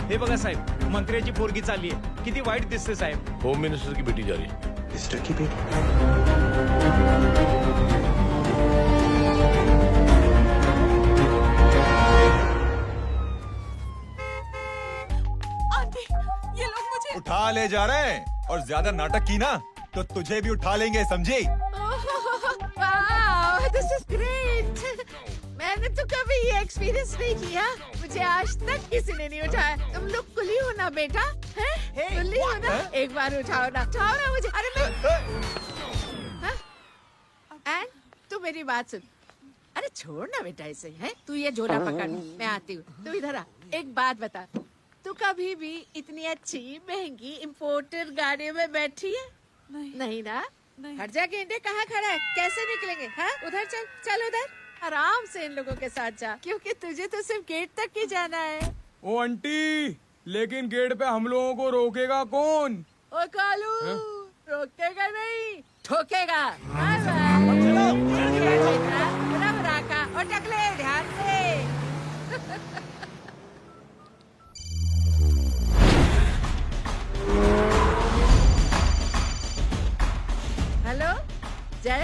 हे बघा साहेब, मंत्र्याची पोरगी चालली आहे. किती वाईट दिसते साहेब. होम मिनिस्टर की बेटी जा रही है. मिस्टर की बेटी. आंटी, ये लोग मुझे उठा ले जा रहे हैं और ज्यादा नाटक की ना तो तुझे भी उठा लेंगे, समझी? वाह, दिस इज ग्रेट. मैंने तो कभी ये एक्सपीरियंस नहीं किया. मुझे आज तक किसी ने नहीं उठाया. तुम लोग कुली हो ना बेटा, हैं? कुली हो ना? एक बार उठाओ ना मुझे. अरे मैं एंड तू मेरी बात सुन. अरे छोड़ ना बेटा इसे, हैं? तू ये झोला पकड़, मैं आती हूँ. तू इधर आ. एक बात बता, तू कभी भी इतनी अच्छी महंगी इम्पोर्टेड गाड़ी में बैठी है? नहीं ना. हट जा गेंडे, कहाँ खड़ा है? कैसे निकलेंगे? हाँ, उधर चल. चल उधर. आराम से इन लोगों के साथ जा, क्योंकि तुझे तो सिर्फ गेट तक ही जाना है. ओ आंटी, लेकिन गेट पे हम लोगों को रोकेगा कौन? ओ कालू, रोकेगा नहीं, ठोकेगा. और टकले ध्यान से. हेलो जय.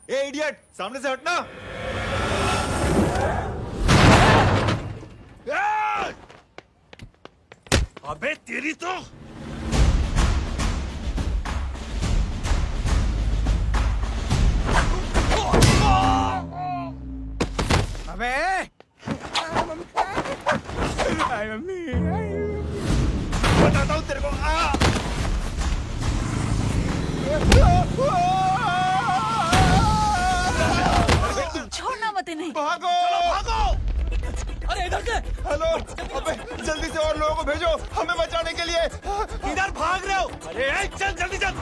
ए इडियट, सामने से हटना. अबे तेरी तो. अबे मम्मी, बताता हूँ तेरे को. छोड़ना मत इन्हें. भागो भागो. अरे इधर से. हेलो, अबे जल्दी से और लोगों को भेजो हमें बचाने के लिए. किधर भाग रहे हो? अरे चल जल्दी चल.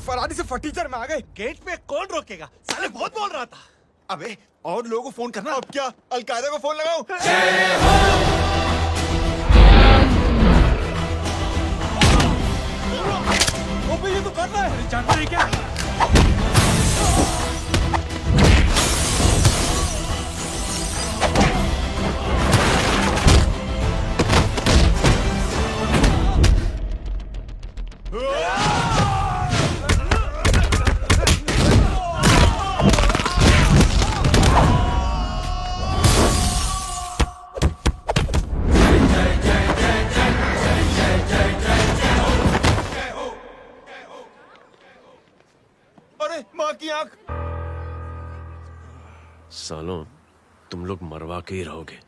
फरारी से फटीचर में आ गए. गेट पे कौन रोकेगा? साले बहुत बोल रहा था. अबे और लोगों को फोन करना. अब क्या अलकायदा को फोन लगाऊं? ये तो कर रहा है. जानता है क्या? माँ की आंख. सालों तुम लोग मरवा के ही रहोगे.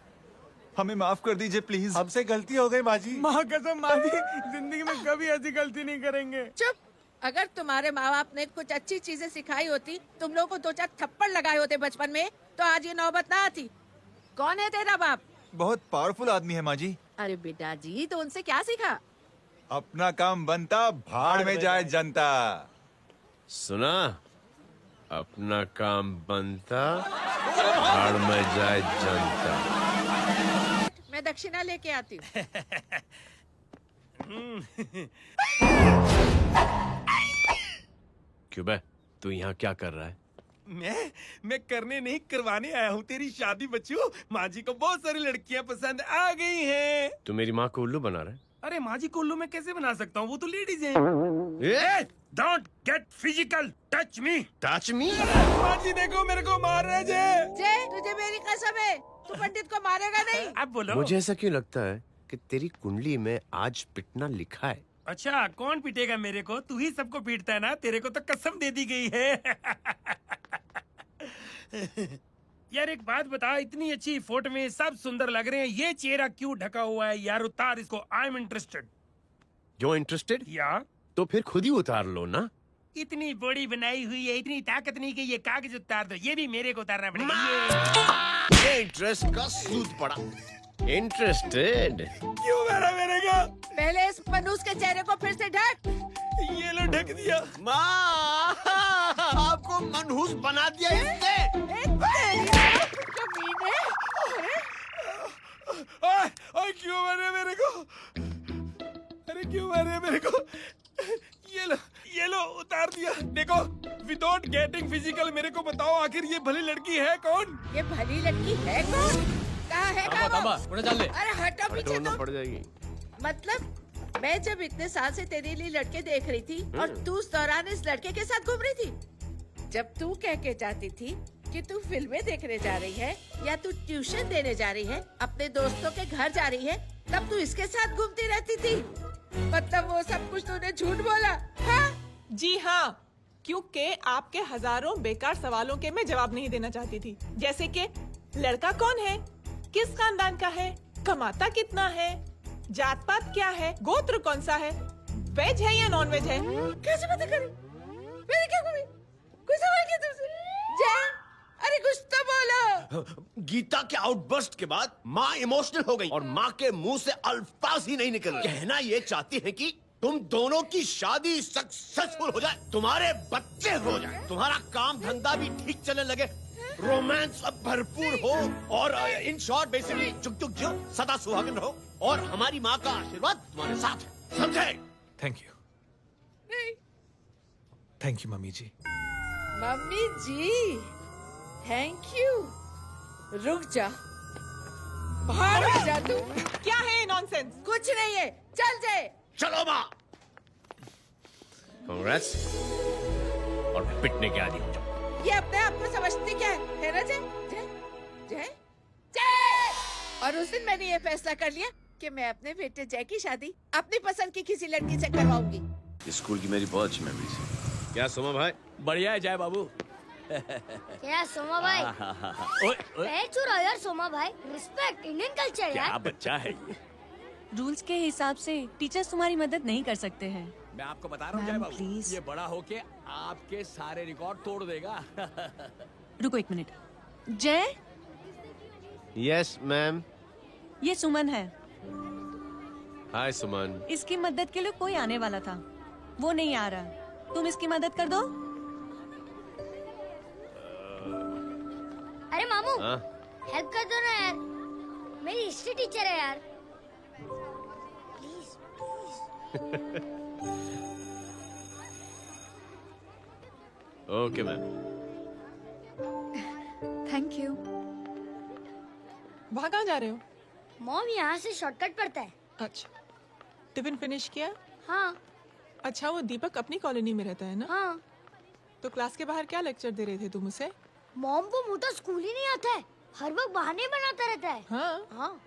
हमें माफ कर दीजिए प्लीज. हमसे गलती हो गई माँ जी. माँ कसम माँ जी, जिंदगी में कभी ऐसी गलती नहीं करेंगे. चुप. अगर तुम्हारे माँ बाप ने कुछ अच्छी चीजें सिखाई होती, तुम लोगों को 2-4 थप्पड़ लगाए होते बचपन में, तो आज ये नौबत ना आती. कौन है तेरा बाप? बहुत पावरफुल आदमी है माँ जी. अरे बेटा जी, तो उनसे क्या सीखा? अपना काम बनता, भाड़ में जाए जनता। सुना? अपना काम बनता, भाड़ में जाए जनता। मैं दक्षिणा लेके आती हूँ। क्यों बे, तू यहाँ क्या कर रहा है? मैं करने नहीं करवाने आया हूँ तेरी शादी बच्चू। माँ जी को बहुत सारी लड़कियाँ पसंद आ गई हैं। तू मेरी माँ को उल्लू बना रहा है? अरे माँ जी को उल्लू मैं कैसे बना सकता हूँ, वो तो लेडीज हैं। Don't get physical, touch me. Touch me? माँ जी देखो मेरे को मार रहे जय। जय, तुझे मेरी कसम है, तू पंडित को मारेगा नहीं। अब बोलो। मुझे ऐसा क्यों लगता है कि तेरी कुंडली में आज पिटना लिखा है? अच्छा, कौन पीटेगा मेरे को? तू ही सबको पीटता है ना, तेरे को तो कसम दे दी गई है। यार एक बात बता, इतनी अच्छी फोटो में सब सुंदर लग रहे हैं, ये चेहरा क्यों ढका हुआ है? यार उतार इसको, I am interested. You interested? या तो फिर खुद ही उतार लो ना। इतनी बॉडी बनाई हुई है, इतनी ताकत नहीं कि ये कागज उतार दो, ये भी मेरे को उतारना पड़ेगा। ये इंटरेस्ट का सूद पड़ा। इंटरेस्टेड? क्यों मारा मेरे को? पहले इस मनूस के चेहरे को फिर से ढक। ये लो ढक दिया। माँ, आपको मनहूस बना दिया इसने। ओए क्यों मारे मेरे को? अरे क्यों मारे मेरे को? ये लो उतार दिया। देखो, विदाउट गेटिंग फिजिकल मेरे को बताओ आखिर ये भली लड़की है कौन? ये भली लड़की है कौन? कहाँ है वो? अरे हटो पीछे तो। पड़ जाएगी। मतलब मैं जब इतने साल से तेरे लिए लड़के देख रही थी और तू उस दौरान इस लड़के के साथ घूम रही थी। जब तू कह के जाती थी कि तू फिल्में देखने जा रही है या तू ट्यूशन देने जा रही है, अपने दोस्तों के घर जा रही है, तब तू इसके साथ घूमती रहती थी। मतलब वो सब कुछ तूने झूठ बोला? हाँ? जी हाँ, क्योंकि आपके हजारों बेकार सवालों के मैं जवाब नहीं देना चाहती थी। जैसे कि लड़का कौन है, किस खानदान का है, कमाता कितना है, जात पात क्या है, गोत्र कौन सा है, वेज है या नॉन वेज है। कैसे पता करूं? मैंने क्या करी? कोई सवाल किया तुमसे? जय, अरे कुछ तो बोलो। गीता के आउटबर्स्ट के बाद माँ इमोशनल हो गई और माँ के मुंह से अल्फाज ही नहीं निकल रहे। कहना ये चाहती है कि तुम दोनों की शादी सक्सेसफुल हो जाए, तुम्हारे बच्चे हो जाए, तुम्हारा काम धंधा भी ठीक चलने लगे, रोमांस अब भरपूर हो और इन शॉर्ट बेसिकली जुग जुग जो सदा सुहागन रहो और हमारी माँ का आशीर्वाद तुम्हारे साथ है। समझे? Thank you. नहीं। Thank you mummy ji. Mummy ji, thank you. रुक जा, बाहर आ जा तू। क्या है नॉनसेंस? कुछ नहीं है, चल जाए। चलो माँ। कांग्रेस और पिटने के आदि हो जाओ। ये अपने आप को समझती क्या है ना जय? जय जय जय। और उस दिन मैंने ये फैसला कर लिया कि मैं अपने बेटे जय की शादी अपनी पसंद की किसी लड़की से करवाऊंगी। स्कूल की मेरी बहुत अच्छी मेमोरीज है। क्या सोमा भाई? बढ़िया है जय बाबू। क्या सोमा भाई? पैर छुरा यार सोमा भाई, रिस्पेक्ट इंडियन कल्चर यार। क्या बच्चा है ये? रूल्स के हिसाब से टीचर्स तुम्हारी मदद नहीं कर सकते हैं। मैं आपको बता रहा हूँ जय मैम, बाबू, प्लीज। ये बड़ा होके आपके सारे रिकॉर्ड तोड़ देगा। रुको एक मिनट। जय, यस मैम। ये सुमन है। हाय सुमन। इसकी मदद के लिए कोई आने वाला था, वो नहीं आ रहा। तुम इसकी मदद कर दो। अरे मामू, हाँ? हेल्प कर दो ना यार, मेरी हिस्ट्री टीचर है यार। Please please. Okay ma'am. Thank you. वहाँ कहाँ जा रहे हो? मॉम यहाँ से शॉर्टकट पड़ता है। अच्छा, टिफिन फिनिश किया? हाँ अच्छा, वो दीपक अपनी कॉलोनी में रहता है ना? हाँ। तो क्लास के बाहर क्या लेक्चर दे रहे थे तुम उसे? मॉम को मुँह तो स्कूल ही नहीं आता है, हर वक्त बहाने बनाता रहता है। हाँ। हाँ।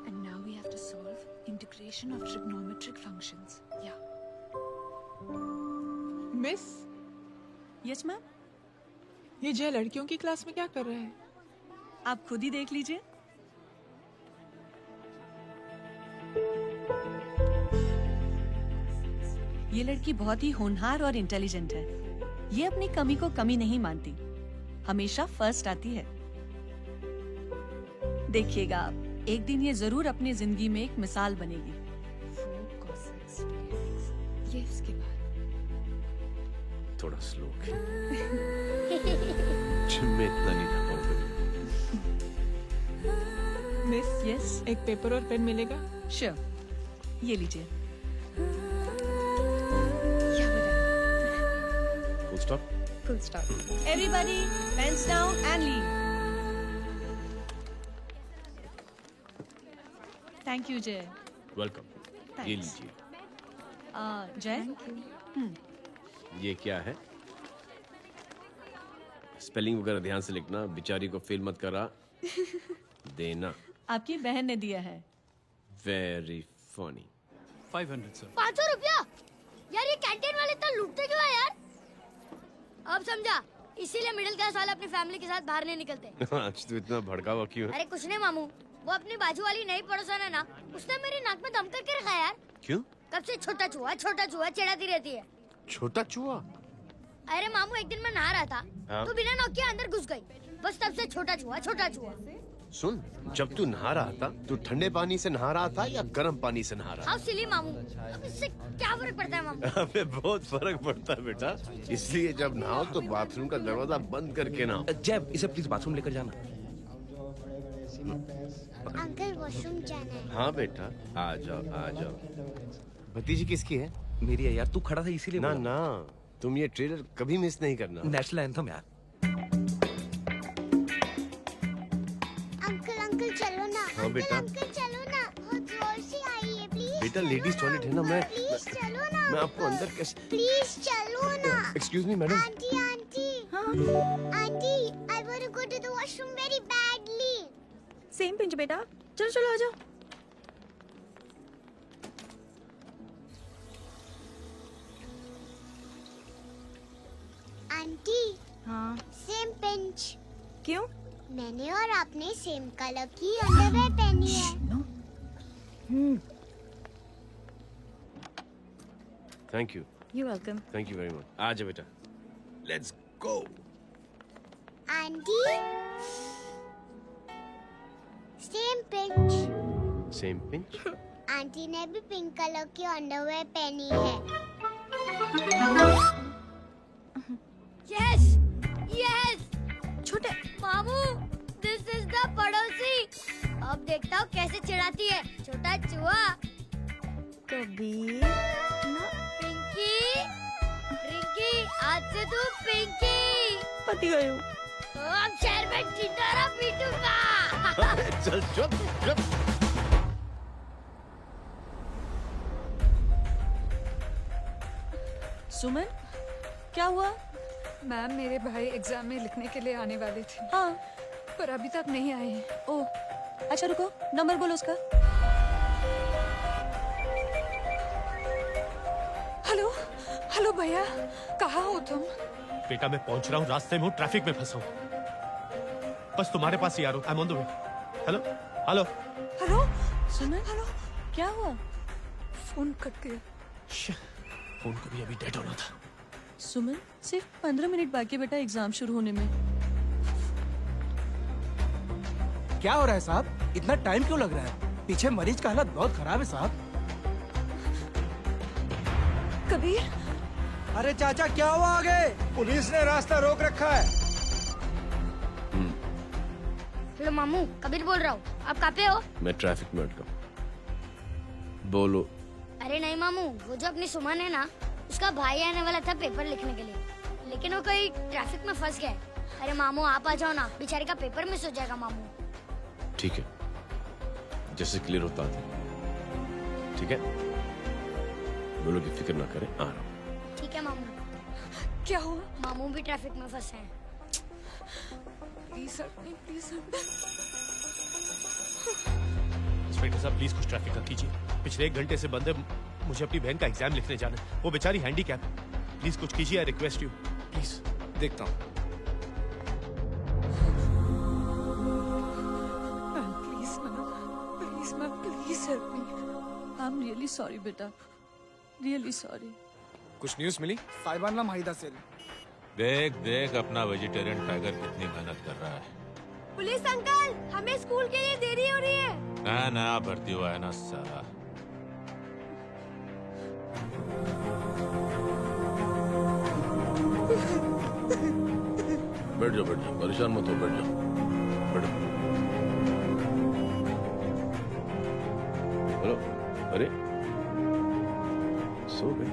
And now we have to solve integration of trigonometric functions. Yeah. Miss, Yes, ma'am. ये जय लड़कियों की क्लास में क्या कर रहा है? आप खुद ही देख लीजिए। ये लड़की बहुत ही होनहार और इंटेलिजेंट है। ये अपनी कमी को कमी नहीं मानती, हमेशा फर्स्ट आती है। देखिएगा आप। एक दिन ये जरूर अपनी जिंदगी में एक मिसाल बनेगी। ये उसके बाद थोड़ा स्लो जिम में इतना नहीं था पाऊंगा। मिस, यस, एक पेपर और पेन मिलेगा? श्योर, ये लीजिए। Full stop. Full stop. Everybody pens down and leave. Thank you Jai. Welcome. ये लीजिए। जय, ये क्या है? स्पेलिंग वगैरह ध्यान से लिखना, बेचारी को फेल मत करा देना। आपकी बहन ने दिया है। Very funny. 500 सर। 500 रुपया? यार ये कैंटीन वाले इतना लूटते क्यों है यार? अब समझा, इसीलिए मिडिल क्लास वाले अपनी फैमिली के साथ बाहर नहीं निकलते। आज तो इतना भड़का हुआ क्यों है? अरे कुछ नहीं मामू, वो अपनी बाजू वाली नई पड़ोसन है ना, उसने मेरी नाक में दम करके रखा है यार। क्यों? कब से छोटा चूहा चिढ़ाती रहती है। छोटा चूहा? अरे मामू, एक दिन मैं नहा रहा था, हाँ? तो बिना नॉक के अंदर घुस गई। बस तब से छोटा चूहा। सुन, जब तू नहा रहा था, तू ठंडे पानी से नहा रहा था या गर्म पानी से नहा रहा हाउ सिली मामू, अब इससे क्या फर्क पड़ता है मामू? था? अबे बहुत फर्क पड़ता है बेटा, इसलिए जब नहाओ तो बाथरूम का दरवाजा बंद करके नहाओ। जय, इसे प्लीज बाथरूम लेकर जाना। अंकल वॉशरूम जाना है। हाँ बेटा, आ जाओ आ जाओ। भतीजी किसकी है? मेरी है यार, तू खड़ा था इसीलिए ना ना, तुम ये ट्रेलर कभी मिस नहीं करना। नेशनल एंथम यार। अंकल चलो ना। हाँ बेटा। अंकल चलो ना, बहुत जोर से आई है, प्लीज। बेटा लेडीज टॉयलेट है ना, प्लीज चलो ना। मैं आपको अंदर कैसे? प्लीज चलो ना। Excuse me madam. Aunty aunty I want to go to the washroom very badly. Same pinch बेटा, चलो आ जाओ। आंटी, हाँ, सेम पिंच। क्यों? मैंने और आपने सेम कलर की अंडरवेयर पहनी है। Thank you. You welcome. Thank you very much. आ जाओ बेटा, let's go. Aunty, same pinch. Same pinch? Aunty ने भी पिंक कलर की अंडरवेयर पहनी है। Yes yes. छोटे मामू, दिस इज द पड़ोसी। अब देखता हूँ कैसे चिढ़ाती है छोटा चूहा। कबीर ना, पिंकी, रिंकी, आज से तू पिंकी। पति गई हूँ। तो अब शहर में चिंडारा पीटूंगा। चल चुप चुप। सुमन, क्या हुआ? मैम, मेरे भाई एग्जाम में लिखने के लिए आने वाले थे, हाँ, पर अभी तक नहीं आए हैं। ओह, अच्छा रुको, नंबर बोलो उसका। हेलो हेलो भैया, कहाँ हो तुम? बेटा मैं पहुंच रहा हूँ, रास्ते में हूँ, ट्रैफिक में फंसा हूँ। बस तुम्हारे पास ही आ रहा हूँ। I am on the way. Hello hello hello Suman, hello, क्या हुआ? फोन कट गया। फोन को भी अभी डेड होना था। सुमन, सिर्फ 15 मिनट बाकी बेटा एग्जाम शुरू होने में। क्या हो रहा है साहब? इतना टाइम क्यों लग रहा है? पीछे मरीज का हालत बहुत खराब है साहब। कबीर, अरे चाचा क्या हुआ आगे? पुलिस ने रास्ता रोक रखा है। हेलो मामू, कबीर बोल रहा हूँ। आप कहाँ पे हो? मैं ट्रैफिक में अटका। बोलो। अरे नहीं मामू, वो जो अपनी सुमन है ना, उसका भाई आने वाला था पेपर लिखने के लिए, लेकिन वो कहीं ट्रैफिक में फंस गया। अरे मामू आप आ जाओ ना, बेचारे का पेपर मिस हो जाएगा मामू। ठीक है, जैसे क्लियर होता है। ठीक है, बोलो की फिक्र ना करें, आ रहा हूँ। ठीक है मामू। क्या हुआ? मामू भी ट्रैफिक में फंसे हैं। Please help me, please help me. Inspector साहब प्लीज कुछ ट्रैफिक का कीजिए। पिछले 1 घंटे से बंद है, मुझे अपनी बहन का एग्जाम लिखने जाना है। वो बेचारी हैंडीकैप है। प्लीज कुछ कीजिए, आई रिक्वेस्ट यू प्लीज। देखता हूँ। Ma'am please, ma'am please help me. I am really sorry बेटा, रियली सॉरी। कुछ न्यूज़ मिली? साहिबाना माहिदा से। देख देख अपना वेजिटेरियन टाइगर कितनी मेहनत कर रहा है। पुलिस अंकल, हमें स्कूल के लिए देरी हो रही है। नया भर्ती हुआ है ना साला। बैठ जाओ, परेशान मत हो, बैठ जाओ, बैठो। हेलो, अरे सो गए?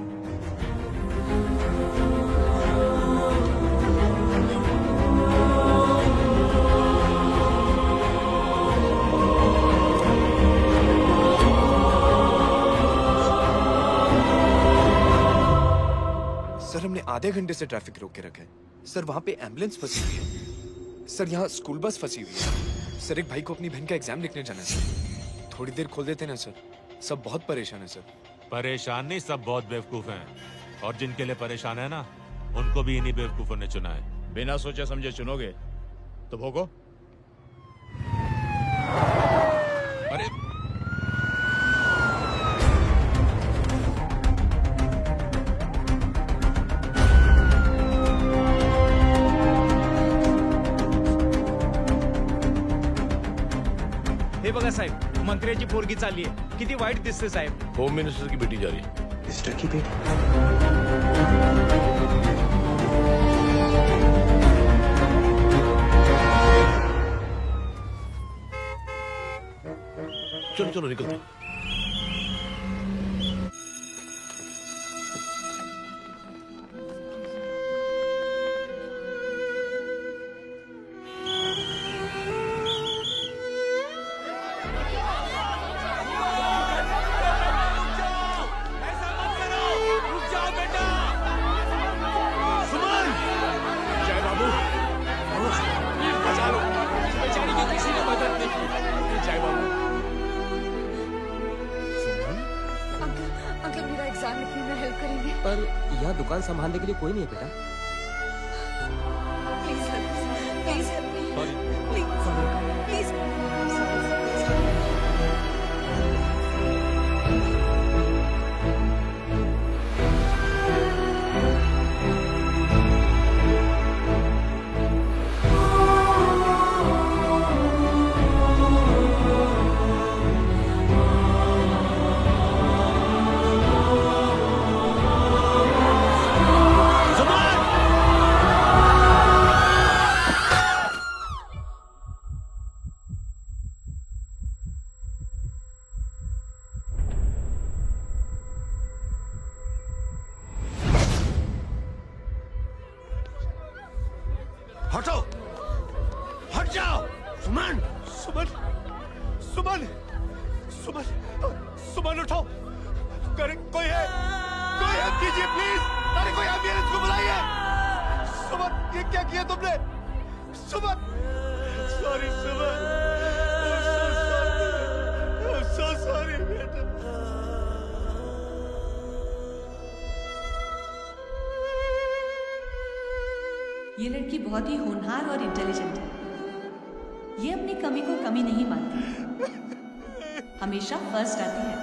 सर हमने आधे घंटे से ट्रैफिक रोक के रखा है। सर वहाँ पे एम्बुलेंस फंसी हुई है। सर यहाँ स्कूल बस फंसी हुई है। सर एक भाई को अपनी बहन का एग्जाम लिखने जाना है सर। थोड़ी देर खोल देते ना सर। सब बहुत परेशान है सर। परेशान नहीं, सब बहुत बेवकूफ हैं। और जिनके लिए परेशान है ना, उनको भी इन्हीं बेवकूफों ने चुना है। बिना सोचे समझे चुनोगे तो भोगो। अरे हे बघा साहेब, मंत्र्याची पोरगी चालली आहे. किती वाईट दिसते साहेब. होम मिनिस्टर की बेटी जा रही है. मिनिस्टर की बेटी? चलो चलो निकलते हैं. पर यहाँ दुकान संभालने के लिए कोई नहीं है बेटा. हटो, हट जाओ. सुमन, सुमन, सुमन, सुमन, सुमन उठो. करे कोई है कीजिए प्लीज. अरे कोई एम्बुलेंस को बुलाइए. सुमन, ये क्या किया तुमने? Suman, sorry Suman, I'm so sorry बेटा. ये लड़की बहुत ही होनहार और इंटेलिजेंट है. ये अपनी कमी को कमी नहीं मानती. हमेशा फर्स्ट आती है.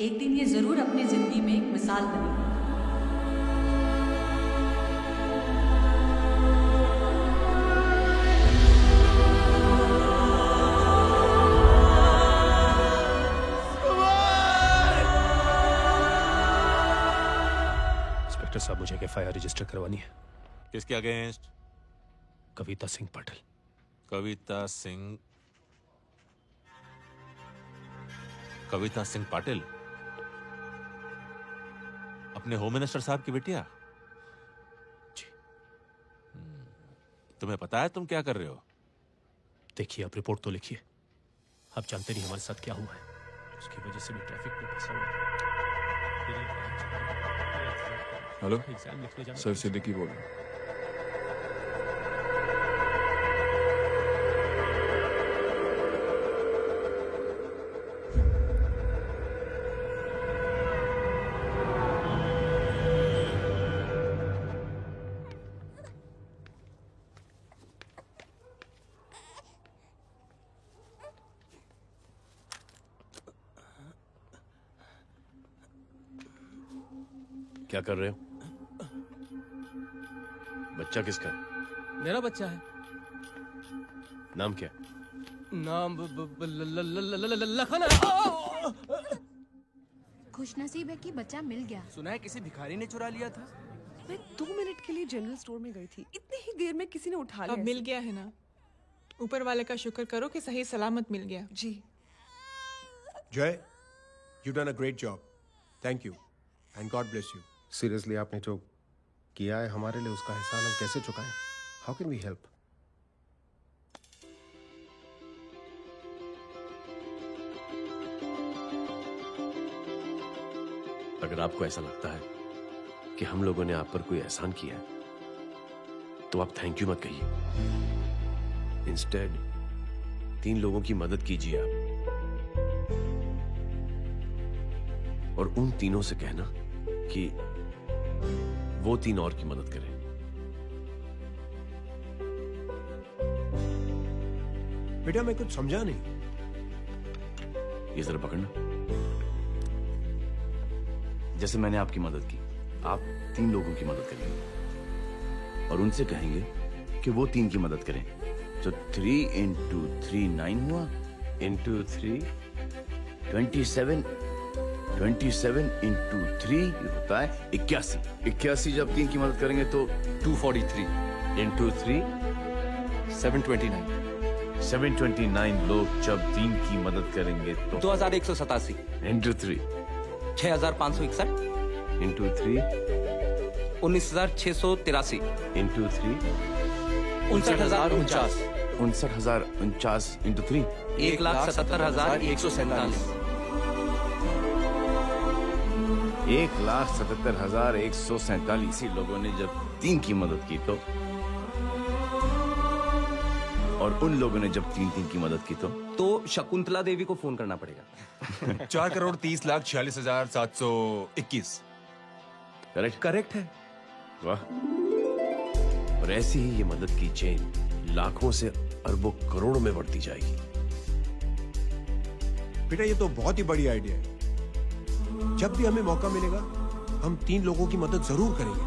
एक दिन ये जरूर अपनी जिंदगी में एक मिसाल बनेगी. इंस्पेक्टर साहब, मुझे एफआईआर रजिस्टर करवानी है. किसके अगेंस्ट? कविता सिंह पाटिल. कविता सिंह पाटिल अपने होम मिनिस्टर साहब की बेटिया? जी. तुम्हें पता है तुम क्या कर रहे हो? देखिए, आप रिपोर्ट तो लिखिए. आप जानते नहीं हमारे साथ क्या हुआ है. उसकी वजह से भी ट्रैफिक में फंसा हुआ है. हेलो एग्जाम लिखने जाना. सर सिद्दीकी बोल रहा हूं. क्या कर रहे हो? बच्चा किसका है? मेरा बच्चा है. नाम क्या? नाम लखन। खुशनसीब है कि बच्चा मिल गया। सुना है किसी भिखारी ने चुरा लिया था। मैं 2 मिनट के लिए जनरल स्टोर में गई थी, इतनी ही देर में किसी ने उठा लिया। अब मिल गया है ना, ऊपर वाले का शुक्र करो कि सही सलामत मिल गया। जी। जय, you done a great job, thank you and God bless you. Seriously आपने जो किया है हमारे लिए, उसका एहसान हम कैसे चुकाएं? How can we help? अगर आपको ऐसा लगता है कि हम लोगों ने आप पर कोई एहसान किया है, तो आप थैंक यू मत कहिए। इंस्टेड 3 लोगों की मदद कीजिए आप, और उन तीनों से कहना कि वो 3 और की मदद करें। बेटा मैं कुछ समझा नहीं। ये जरा पकड़ना। जैसे मैंने आपकी मदद की, आप 3 लोगों की मदद करेंगे और उनसे कहेंगे कि वो 3 की मदद करें। तो 3 into 3 9 हुआ, into 3 27, 27 into 3 होता है 81। 81 जब 3 की मदद करेंगे तो 243 into 3 729। 729 लोग जब 3 की मदद करेंगे तो 2187 into 3 6561 into 3 19683 into 3 59049 59049 into 3 1,77,147 1,77,147 लोगों ने जब 3 की मदद की तो, और उन लोगों ने जब 3 की मदद की तो शकुंतला देवी को फोन करना पड़ेगा। 4,30,46,721। करेक्ट है। वाह। और ऐसी ही ये मदद की चेन लाखों से अरबों करोड़ों में बढ़ती जाएगी। बेटा ये तो बहुत ही बड़ी आइडिया है। जब भी हमें मौका मिलेगा हम 3 लोगों की मदद जरूर करेंगे।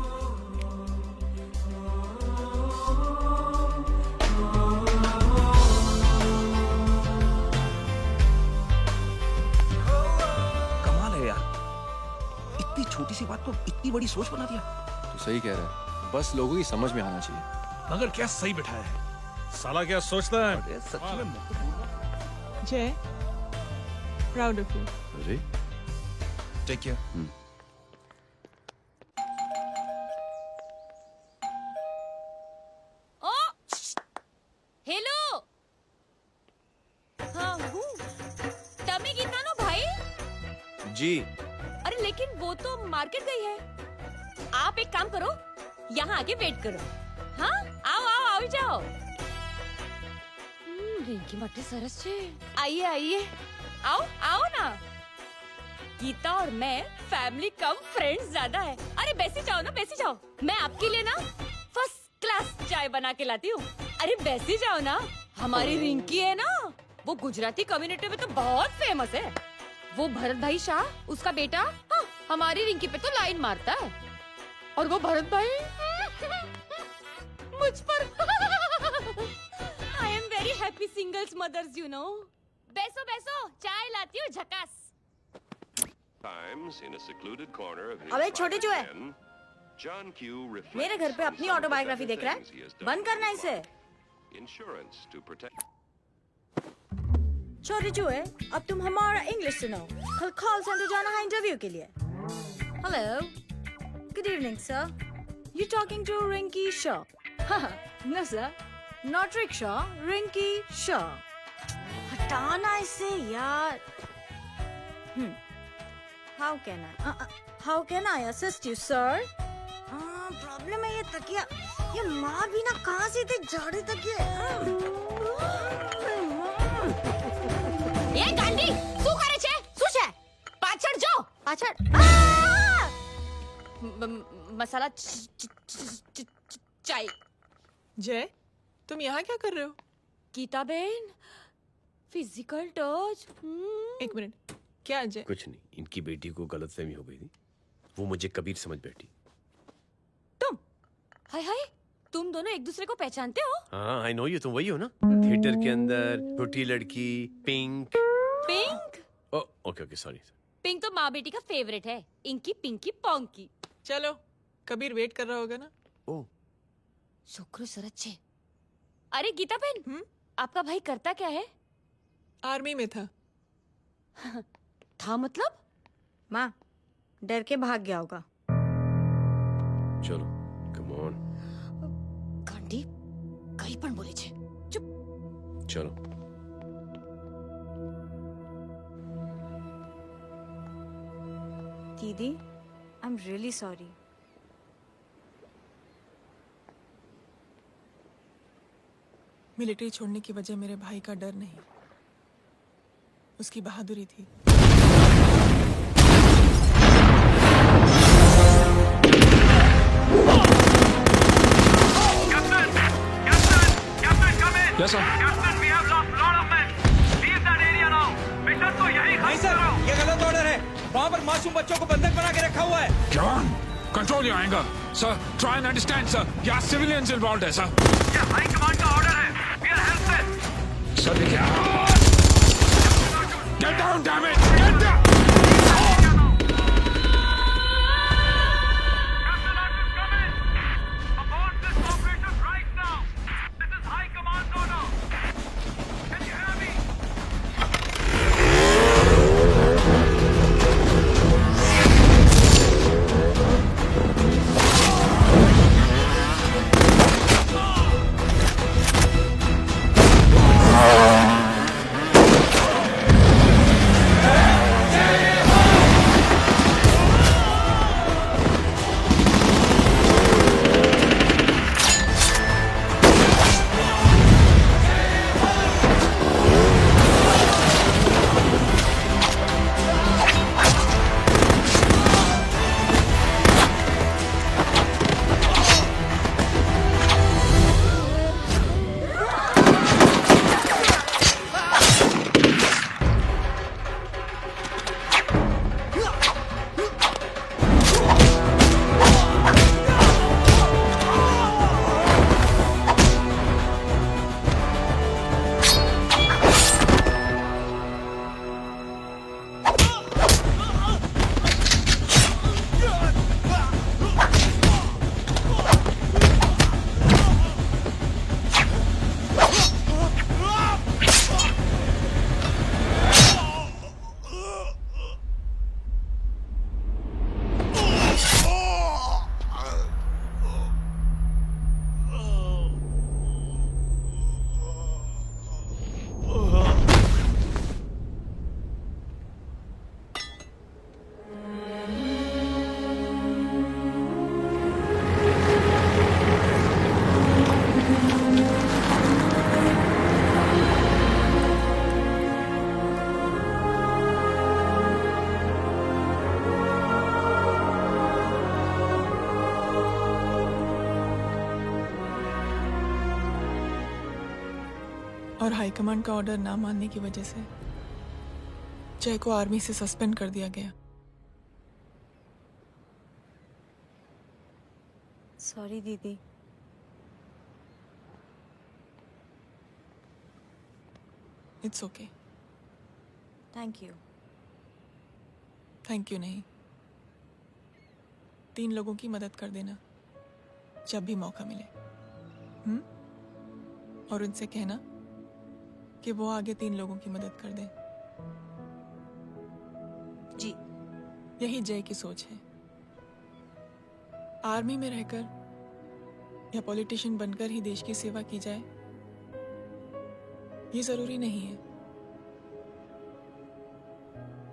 कमाल है यार, इतनी छोटी सी बात को इतनी बड़ी सोच बना दिया। तो सही कह रहा है, बस लोगों की समझ में आना चाहिए। मगर क्या सही बिठाया है, साला क्या सोचता है। सच में जय, प्राउड ऑफ यू। अरे टेक केयर। ओ हेलो, हाँ हूँ तमी गीता नो भाई जी। अरे लेकिन वो तो मार्केट गई है। आप एक काम करो, यहाँ आके वेट करो। हाँ आओ जाओ। रिंकी मट्टी सरस छे। आइए आओ ना। गीता और मैं फैमिली कम फ्रेंड्स ज्यादा है। अरे बैसी जाओ ना, बैसी जाओ। मैं आपके लिए ना फर्स्ट क्लास चाय बना के लाती हूँ। अरे बैसी जाओ ना। हमारी रिंकी है ना, वो गुजराती कम्युनिटी में तो बहुत फेमस है। वो भरत भाई शाह, उसका बेटा, हाँ, हमारी रिंकी पे तो लाइन मारता है। और वो भरत भाई मुझ पर। I am very happy singles mothers, you know. बैसो चाय लाती हूँ झकास। अबे छोटे जो है, मेरे घर पे अपनी ऑटोबायोग्राफी देख रहा है, बंद करना इसे। छोटे जो है, अब तुम हमारा इंग्लिश सुनो। कल कॉल सेंटर जाना है इंटरव्यू के लिए। Hello, good evening sir, you talking to Rinki Shaw? No sir, not rickshaw, Rinki Shaw. हटाना इसे यार। How can I assist you, sir? Problem है ये तकिया, ये माँ भी ना कहाँ से थे झाड़े तकिए। ये गांडी, શું કરે છે? શું છે? પાછળ જો, પાછળ। मसाला चाय। जय, तुम यहाँ क्या कर रहे हो? गीता बहन, फिजिकल टच। एक मिनट, क्या अजय? कुछ नहीं, इनकी बेटी को गलतफहमी हो गई थी, वो मुझे कबीर समझ बैठी। तुम हाय तुम दोनों एक दूसरे को पहचानते हो? हाँ आई नो यू, तुम वही हो ना थिएटर के अंदर छोटी लड़की pink. Pink? Okay okay sorry. Pink तो माँ बेटी का फेवरेट है, इंकी पिंकी पोंकी। चलो कबीर वेट कर रहा होगा ना। ओ शुक्र सरच्चे। अरे गीता बहन, आपका भाई करता क्या है? आर्मी में था। था मतलब? माँ डर के भाग गया होगा। चलो कम ऑन। गांडी कहीं पण बोले छे। चुप। चलो दीदी I am really sorry. Military छोड़ने की वजह मेरे भाई का डर नहीं, उसकी बहादुरी थी। Yes, sir. Captain, we have lost lot of men. Leave that area now. Mission तो यही नहीं सर, ये गलत ऑर्डर है। वहाँ पर मासूम बच्चों को बंधक बना के रखा हुआ है। जवान, control your anger. Sir, try and understand, sir. यहाँ civilians involved है, sir. ये हाई कमांड का ऑर्डर है. We are helpless. Sir, देखिए। Get down, damn it! Get down! और हाईकमांड का ऑर्डर ना मानने की वजह से जय को आर्मी से सस्पेंड कर दिया गया। सॉरी दीदी। It's okay. Thank you. Thank you नहीं, 3 लोगों की मदद कर देना जब भी मौका मिले। और उनसे कहना कि वो आगे 3 लोगों की मदद कर दें। जी। यही जय की सोच है। आर्मी में रहकर या पॉलिटिशियन बनकर ही देश की सेवा की जाए, ये जरूरी नहीं है।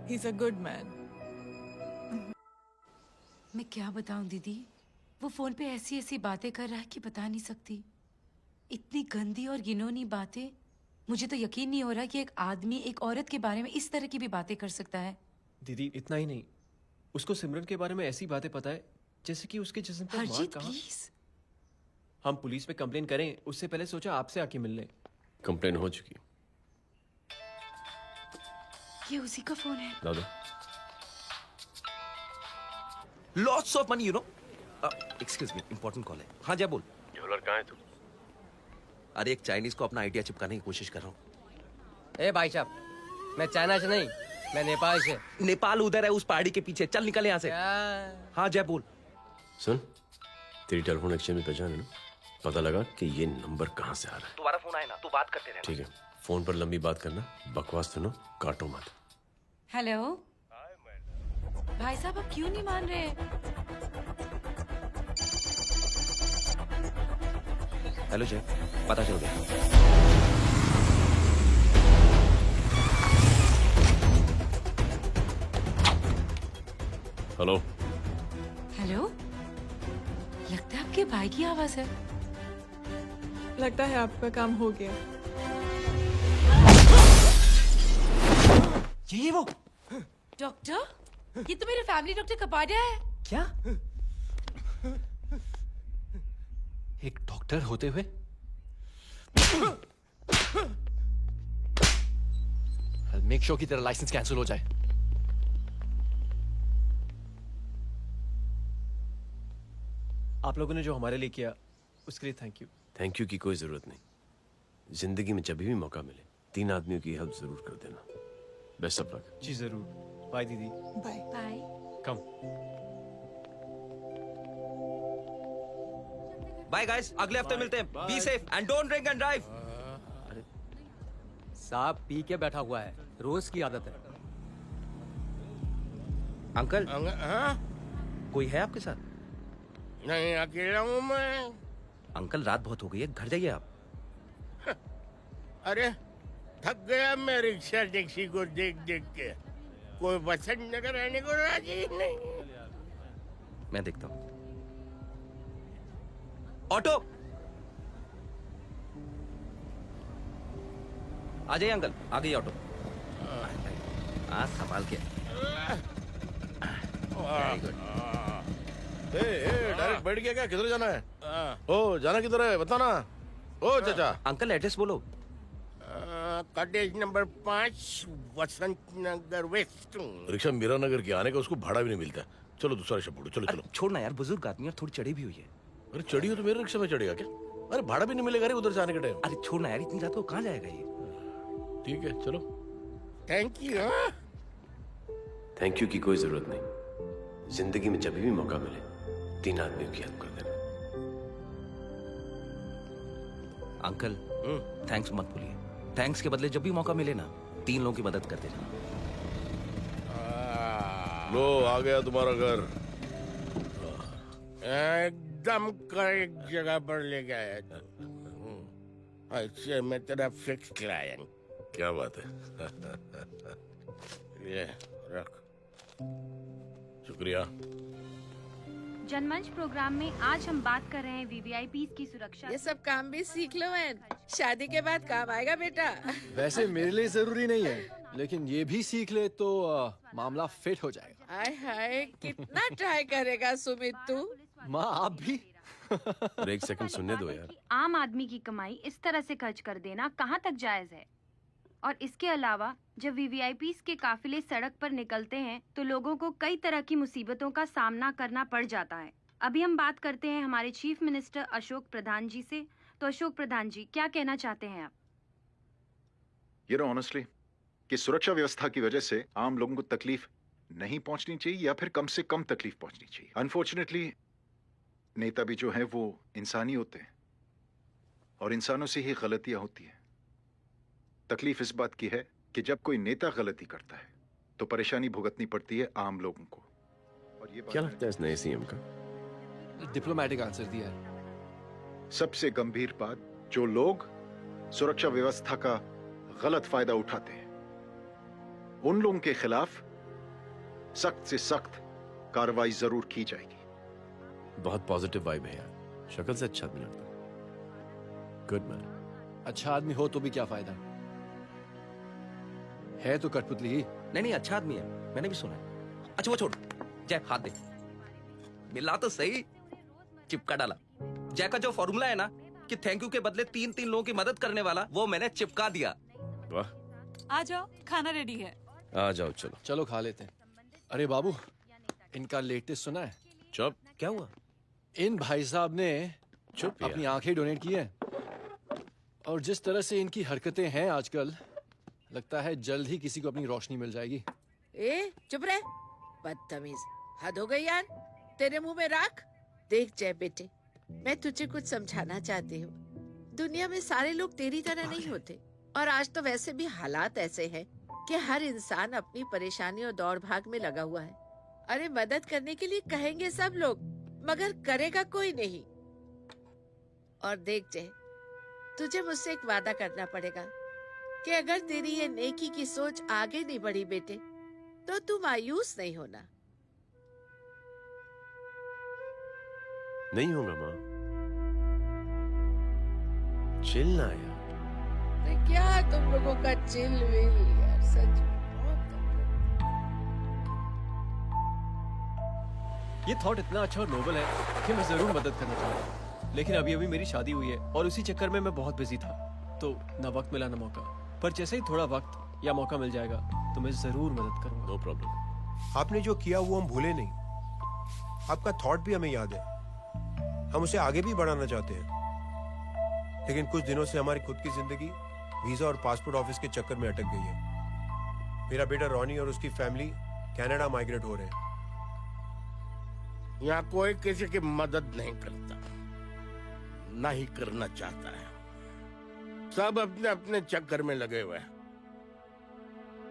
He is a good man. मैं क्या बताऊं दीदी, वो फोन पे ऐसी ऐसी बातें कर रहा है कि बता नहीं सकती। इतनी गंदी और घिनौनी बातें। मुझे तो यकीन नहीं हो रहा कि एक आदमी एक औरत के बारे में इस तरह की भी बातें कर सकता है। दीदी इतना ही नहीं, उसको सिमरन के बारे में ऐसी बातें पता है जैसे कि उसके जिस्म पर मार कहाँ। हम पुलिस में कंप्लेन करें उससे पहले सोचा आपसे आके मिल ले। कंप्लेन हो चुकी। ये उसी का फोन है। दादा Lots of money, you know. Excuse me, important call है। हाँ जय बोल। डॉलर कहाँ है तू? अरे एक चाइनीज को अपना आइडिया चिपकाने की कोशिश कर रहा हूँ। ए भाई साहब, मैं चाइना से नहीं, मैं नेपाल से। नेपाल उधर है उस पहाड़ी के पीछे, चल निकल यहाँ से। हाँ जय बोल। सुन, तेरी टेलीफोन एक्सचेंज में पहचान है ना? पता लगा कि ये नंबर कहाँ से आ रहा है। तुम्हारा फोन आए ना, तू बात करते रहे। ठीक है, फोन पर लंबी बात करना, बकवास सुनो, काटो मत। हेलो भाई साहब, आप क्यों नहीं मान रहे? हेलो जय, पता चल गया। हेलो हेलो, लगता है आपके भाई की आवाज है। लगता है आपका काम हो गया। ये वो डॉक्टर, ये तो मेरे फैमिली डॉक्टर कपाडिया है। क्या? एक डॉक्टर होते हुए? मेक श्योर कि तेरा लाइसेंस कैंसिल हो जाए। आप लोगों ने जो हमारे लिए किया उसके लिए थैंक यू। थैंक यू की कोई जरूरत नहीं। जिंदगी में जब भी मौका मिले 3 आदमियों की हेल्प जरूर कर देना। Best of luck. जी जरूर। बाय दीदी। Bye bye. Come. Bye guys, अगले हफ्ते मिलते हैं। Be safe and don't drink and drive. अरे साहब पी के बैठा हुआ है, रोज की आदत है। अंकल हाँ? कोई है आपके साथ? नहीं, अकेला हूँ मैं। अंकल रात बहुत हो गई है, घर जाइए आप। अरे थक गया मैं रिक्शा टैक्सी को देख देख के। कोई वसंत नगर आने को राजी नहीं। मैं देखता हूँ। ऑटो आ जाइए अंकल, आ गई ऑटो। हाँ संभाल के। डायरेक्ट बैठ गया क्या? किधर जाना है? ओ जाना किधर है बताना। ओ चाचा। अंकल एड्रेस बोलो। कॉटेज नंबर 5 वसंत नगर वेस्ट। रिक्शा मीरा नगर के आने का उसको भाड़ा भी नहीं मिलता। चलो दूसरा रिक्शा पकड़ो। चलो चलो। छोड़ना यार, बुजुर्ग आदमी और थोड़ी चढ़ी भी हुई है। अरे चढ़ी हो तो मेरे रिक्शा में चढ़ेगा क्या? अरे भाड़ा भी नहीं मिलेगा रे उधर जाने के टाइम। अरे छोड़ना यार, इतनी रात को कहाँ जाएगा ये? ठीक है चलो। Thank you. थैंक यू की कोई जरूरत नहीं। जिंदगी में जब भी मौका मिले 3 आदमियों की हेल्प कर देना। अंकल थैंक्स मत भूलिए। थैंक्स के बदले जब भी मौका मिले ना 3 लोगों की मदद कर देना। लो आ गया तुम्हारा घर। एकदम करेक्ट जगह पर ले गया। अच्छा मैं तेरा फिक्स क्लाइंट। क्या बात है। ये रख। शुक्रिया। जनमंच प्रोग्राम में आज हम बात कर रहे हैं वीवीआईपी की सुरक्षा। ये सब काम भी सीख लो मैन, शादी के बाद काम आएगा बेटा। वैसे मेरे लिए जरूरी नहीं है, लेकिन ये भी सीख ले तो मामला फिट हो जाएगा। हाय हाय, कितना ट्राई करेगा सुमित तू? माँ आप भी। एक सेकंड सुनने दो यार। आम आदमी की कमाई इस तरह से खर्च कर देना कहाँ तक जायज है? और इसके अलावा जब वीवीआईपी के काफिले सड़क पर निकलते हैं तो लोगों को कई तरह की मुसीबतों का सामना करना पड़ जाता है। अभी हम बात करते हैं हमारे चीफ मिनिस्टर अशोक प्रधान जी से। तो अशोक प्रधान जी, क्या कहना चाहते हैं आप? ये नो ऑनेस्टली कि सुरक्षा व्यवस्था की वजह से आम लोगों को तकलीफ नहीं पहुंचनी चाहिए या फिर कम से कम तकलीफ पहुंचनी चाहिए। अनफॉर्चुनेटली नेता भी जो है वो इंसानी होते हैं और इंसानों से ही गलतियां होती हैं। तकलीफ इस बात की है कि जब कोई नेता गलती करता है तो परेशानी भुगतनी पड़ती है आम लोगों को। और ये क्या लगता है इस नए सीएम का? डिप्लोमेटिक आंसर दिया है। सबसे गंभीर बात, जो लोग सुरक्षा व्यवस्था का गलत फायदा उठाते हैं उन लोगों के खिलाफ सख्त से सख्त कार्रवाई जरूर की जाएगी। बहुत पॉजिटिव वाइब है यार। शक्ल से अच्छा आदमी लगता है। Good man. अच्छा आदमी हो तो भी क्या फायदा है तो कठपुतली ही। नहीं अच्छा आदमी है, मैंने भी सुना है। अच्छा वो छोड़, जय हाथ दे। मिला तो सही, चिपका डाला। जय का जो फॉर्मूला है ना कि थैंक यू के बदले 3 लोगों की मदद करने वाला, वो मैंने चिपका दिया। वाह। आ जाओ, खाना रेडी है। आ जाओ चलो। चलो खा लेते हैं। अरे बाबू, इनका लेटेस्ट सुना है? चुप। क्या हुआ? इन भाई साहब ने चुप अपनी आंखें डोनेट की है। और जिस तरह से इनकी हरकतें हैं आजकल, लगता है जल्द ही किसी को अपनी रोशनी मिल जाएगी। ए चुप रहे, बदतमीज, हद हो गई यार। तेरे मुंह में राख। देख जय बेटे, मैं तुझे कुछ समझाना चाहती हूँ। दुनिया में सारे लोग तेरी तरह नहीं होते, और आज तो वैसे भी हालात ऐसे हैं कि हर इंसान अपनी परेशानी और दौड़ भाग में लगा हुआ है। अरे मदद करने के लिए कहेंगे सब लोग, मगर करेगा कोई नहीं। और देख जय, तुझे मुझसे एक वादा करना पड़ेगा कि अगर तेरी ये नेकी की सोच आगे नहीं बढ़ी बेटे, तो तू मायूस नहीं होना। नहीं होगा माँ। चिल ना यार। अरे क्या तुम लोगों का चिल विल यार, सच में। ये थॉट इतना अच्छा और नोबल है कि मैं जरूर मदद करना चाहूंगा, लेकिन अभी अभी मेरी शादी हुई है और उसी चक्कर में मैं बहुत बिजी था, तो ना वक्त मिला ना मौका। पर जैसे ही थोड़ा वक्त या मौका मिल जाएगा तो मैं जरूर मदद करूंगा। No problem. आपने जो किया वो हम भूले नहीं। आपका थॉट भी हमें याद है, हम उसे आगे भी बढ़ाना चाहते हैं। लेकिन कुछ दिनों से हमारी खुद की जिंदगी वीजा और पासपोर्ट ऑफिस के चक्कर में अटक गई है। मेरा बेटा रॉनी और उसकी फैमिली कनाडा माइग्रेट हो रहे हैं। यहाँ कोई किसी की मदद नहीं करता, ना ही करना चाहता है। सब अपने अपने चक्कर में लगे हुए हैं।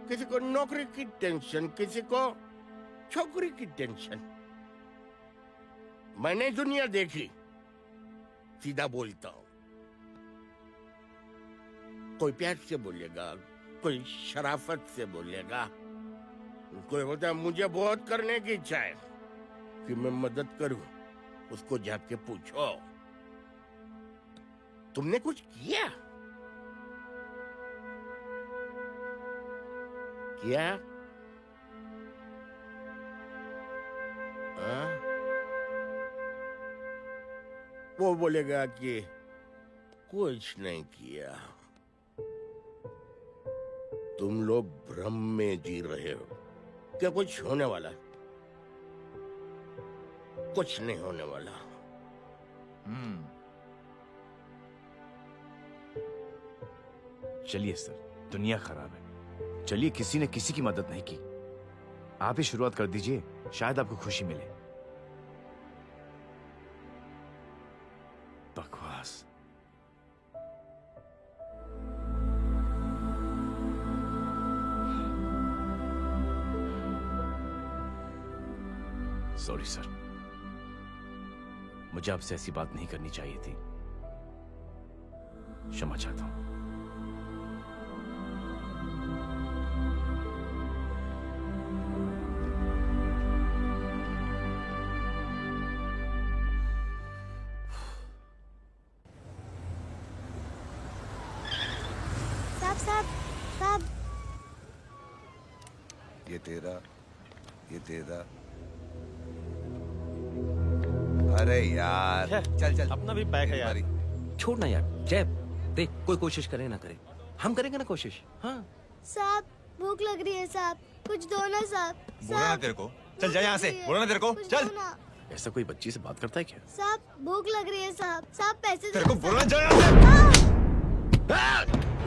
किसी को नौकरी की टेंशन, किसी को छोकरी की टेंशन। मैंने दुनिया देखी, सीधा बोलता हूं। कोई प्यार से बोलेगा, कोई शराफत से बोलेगा, कोई बोलता है मुझे बहुत करने की इच्छा है कि मैं मदद करूं। उसको जाके पूछो, तुमने कुछ किया? क्या? वो बोलेगा कि कुछ नहीं किया। तुम लोग भ्रम में जी रहे हो। क्या कुछ होने वाला है? कुछ नहीं होने वाला। चलिए सर, दुनिया खराब है। चलिए, किसी ने किसी की मदद नहीं की। आप ही शुरुआत कर दीजिए, शायद आपको खुशी मिले। बकवास। सॉरी सर, मुझे आपसे ऐसी बात नहीं करनी चाहिए थी। क्षमा चाहता हूं। साहब, ये तेरा। अरे यार, चल अपना भी पैक है यार। छोड़ ना यार। जय देख, कोई कोशिश करे ना करे, हम करेंगे ना कोशिश। हाँ साहब, भूख लग रही है साहब, कुछ दो ना साहब। बोला ना तेरे को, चल जा यहाँ से। बोला ना तेरे को, चल। ऐसा कोई बच्ची से बात करता है क्या? साहब भूख लग रही है साहब। साहब पैसे तेरे को बोला जा यहाँ से।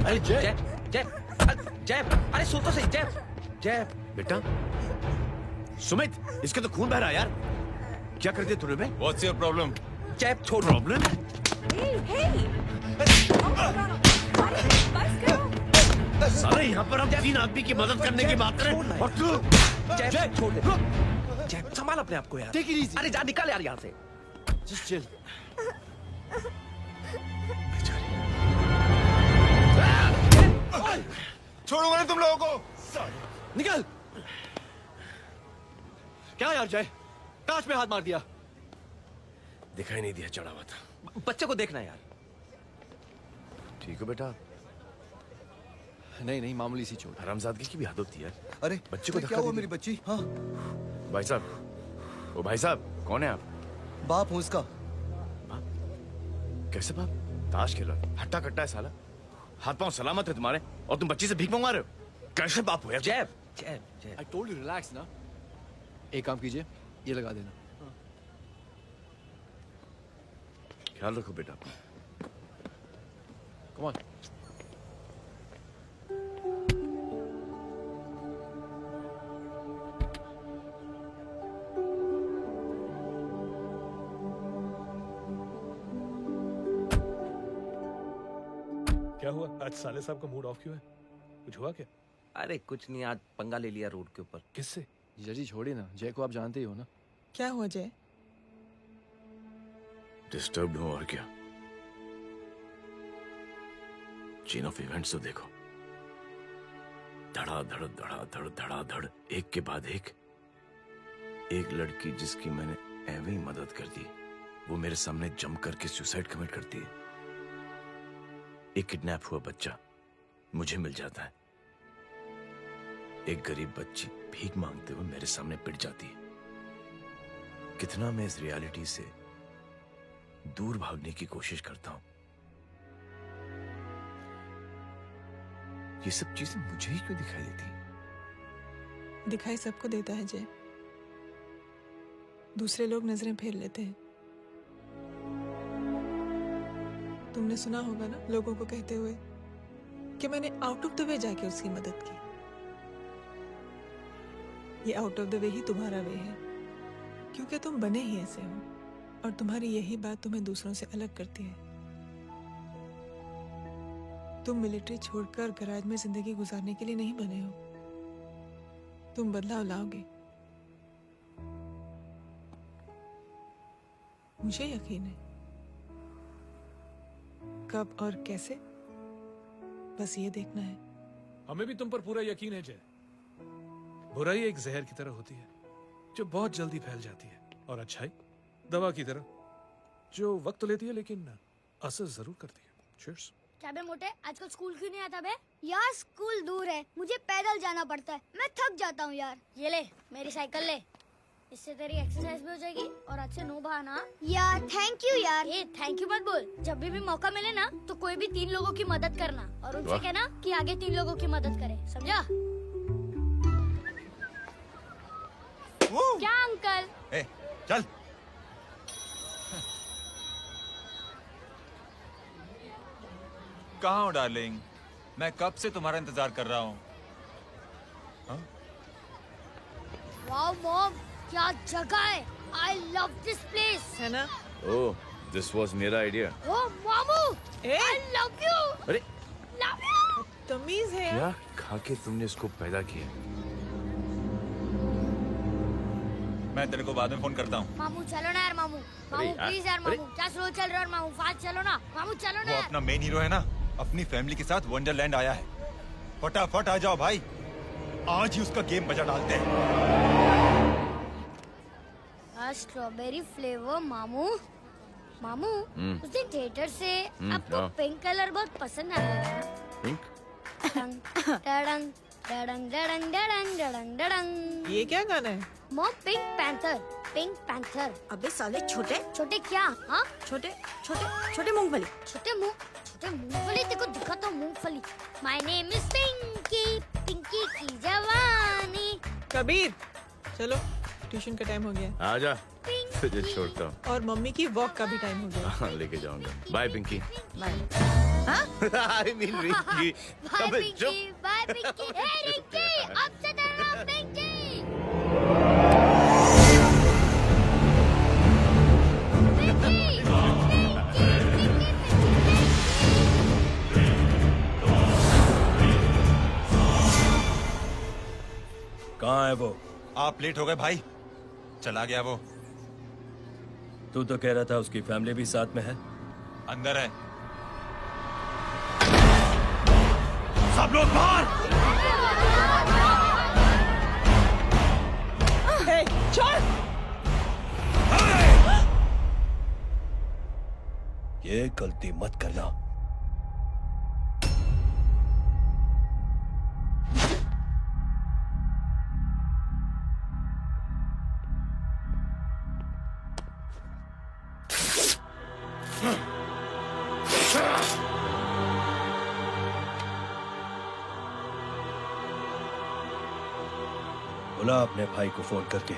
अरे जय जय जय, अरे सो तो सही। जय बेटा, सुमित, इसके तो खून बह रहा है यार। क्या कर दिया तूने? What's your problem? जय छोड़। प्रॉब्लम? सारे यहाँ पर हम 3 आदमी की मदद करने की बात करें और तू जय छोड़ दे। जय संभाल अपने आप को यार। अरे जा, निकल यार यहाँ से। Just chill. छोड़ूंगा ना तुम लोगों को। निकल। क्या यार जय, कांच पे हाथ मार दिया। दिखाई नहीं दिया, चढ़ा हुआ था। बच्चे को देखना यार। ठीक हो बेटा? नहीं, मामूली सी चोट। हरामजादगी की भी हद होती है। अरे बच्चे को क्या हुआ मेरी बच्ची? हाँ भाई साहब, ओ भाई साहब, कौन है आप? बाप हूँ उसका। कैसे बाप? ताश खेल रहा, हट्टा कट्टा है साला। हाथ पांव सलामत है तुम्हारे, और तुम बच्ची से भीख मंगवा रहे हो? कैसे बाप हो यार? जय I told you relax ना। एक काम कीजिए, ये लगा देना। ख्याल रखो बेटा अपना। Come on. क्या हुआ आज साले साहब का मूड ऑफ क्यों है? कुछ हुआ क्या? अरे कुछ नहीं, आज पंगा ले लिया रोड के ऊपर। किससे? जीजा जी छोड़िए ना, जय को आप जानते ही हो ना। क्या हुआ जय? डिस्टर्ब्ड हूं और क्या। चेन ऑफ इवेंट्स तो देखो, धड़ाधड़ धड़ाधड़ धड़ाधड़, एक के बाद एक लड़की जिसकी मैंने एवं ही मदद कर दी, वो मेरे सामने जम करके सुसाइड कमिट करती है। एक किडनैप हुआ बच्चा मुझे मिल जाता है। एक गरीब बच्ची भीख मांगते हुए मेरे सामने पिट जाती है। कितना मैं इस रियलिटी से दूर भागने की कोशिश करता हूं। ये सब चीजें मुझे ही क्यों दिखाई देती हैं? दिखाई सबको देता है जय, दूसरे लोग नजरें फेर लेते हैं। तुमने सुना होगा ना लोगों को कहते हुए कि मैंने आउट ऑफ द वे जाके उसकी मदद की। ये आउट ऑफ द वे ही तुम्हारा वे है, क्योंकि तुम बने ही ऐसे हो और तुम्हारी यही बात तुम्हें दूसरों से अलग करती है। तुम मिलिट्री छोड़कर गैराज में जिंदगी गुजारने के लिए नहीं बने हो। तुम बदलाव लाओगे, मुझे यकीन है। कब और कैसे, बस ये देखना है। हमें भी तुम पर पूरा यकीन है जय। बुराई एक जहर की तरह होती है जो बहुत जल्दी फैल जाती है, और अच्छाई दवा की तरह जो वक्त तो लेती है लेकिन असर जरूर करती है। Cheers. क्या बे मोटे, आजकल स्कूल क्यों नहीं आता बे? यार स्कूल दूर है, मुझे पैदल जाना पड़ता है, मैं थक जाता हूँ यार। ये ले मेरी साइकिल ले, इससे तेरी एक्सरसाइज भी हो जाएगी और आज से नो बहाना। यार थैंक यू यार। ये थैंक यू मत बोल, जब भी मौका मिले ना तो कोई भी 3 लोगों की मदद करना और उनसे कहना कि आगे 3 लोगों की मदद करे, समझा? क्या अंकल? ए, चल। कहाँ हो डार्लिंग? मैं कब से तुम्हारा इंतजार कर रहा हूँ। वाओ मॉम, क्या जगह है। I love this place. है ना? ओह, दिस वाज मेरा आइडिया। ओह मामू, I love you. अरे Love you. तमीज है क्या खा के तुमने इसको पैदा किया? मैं तेरे को बाद में फोन करता हूँ। मामू चलो ना यार, मामू मामू प्लीज यार, मामू क्या स्लो चल रहा है मामू, फास्ट चलो ना मामू, चलो ना वो यार। अपना मेन हीरो है ना, अपनी फैमिली के साथ वंडरलैंड आया है। फटाफट आ जाओ भाई, आज ही उसका गेम बजा डालते हैं। स्ट्रॉबेरी फ्लेवर मामू। मामू उस दिन थिएटर से आपको हाँ। पिंक कलर बहुत पसंद आया था ना? पिंक? डडंग डडंग डडंग डडंग डडंग डडंग। ये क्या गाना है? Mom pink panther, pink panther. अबे साले छोटे छोटे क्या? हाँ छोटे छोटे छोटे मूंगफली। छोटे मूंगफली, देखो दिखा तो मूंगफली। My name is Pinky, Pinky की जवानी। कबीर चलो, ट्यूशन का टाइम हो गया। आजा, तुझे छोड़ता हूँ। और मम्मी की वॉक का भी टाइम हो गया। हाँ, लेके जाऊंगा। Bye Pinky. Bye. I mean Rinki. Bye अबे पिंकी, चुप। बाय पिंकी। हे रिंकी, अब से डरना पिंकी। कहाँ है वो? आप लेट हो गए भाई, चला गया वो। तू तो कह रहा था उसकी फैमिली भी साथ में है। अंदर है। सब लोग बाहर। छोड़। ये गलती मत करना। बुला अपने भाई को फोन करके।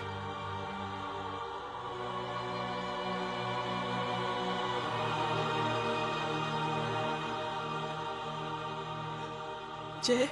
जय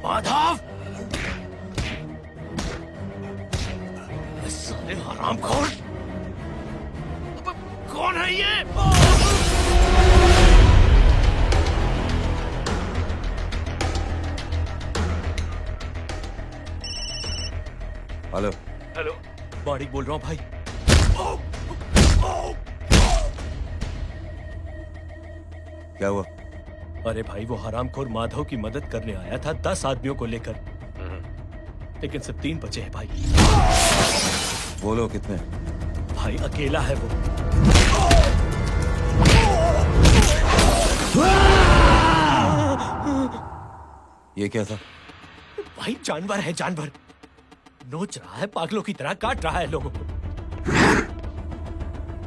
माधव, साले हरामखोर, कौन है ये? हेलो हेलो, बारिक बोल रहा हूँ भाई। क्या हुआ? अरे भाई, वो हरामखोर माधव की मदद करने आया था 10 आदमियों को लेकर, लेकिन सिर्फ 3 बचे हैं भाई। बोलो कितने? भाई अकेला है वो। ये क्या था? भाई जानवर है, जानवर। नोच रहा है, पागलों की तरह काट रहा है लोगों को।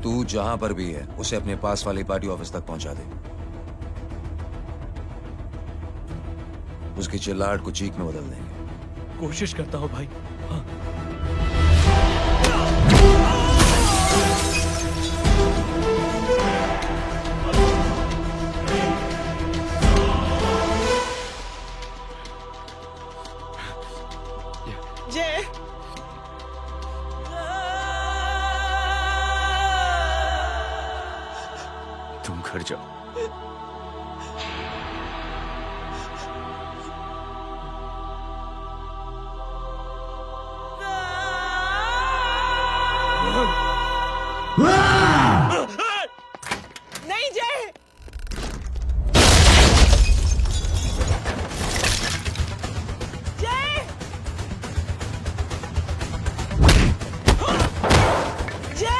तू जहां पर भी है उसे अपने पास वाली पार्टी ऑफिस तक पहुंचा दे। उसकी चिल्लाहट को चीख में बदल देंगे। कोशिश करता हूं भाई। हाँ। जय, तुम घर जाओ। नहीं जय, जय, जय,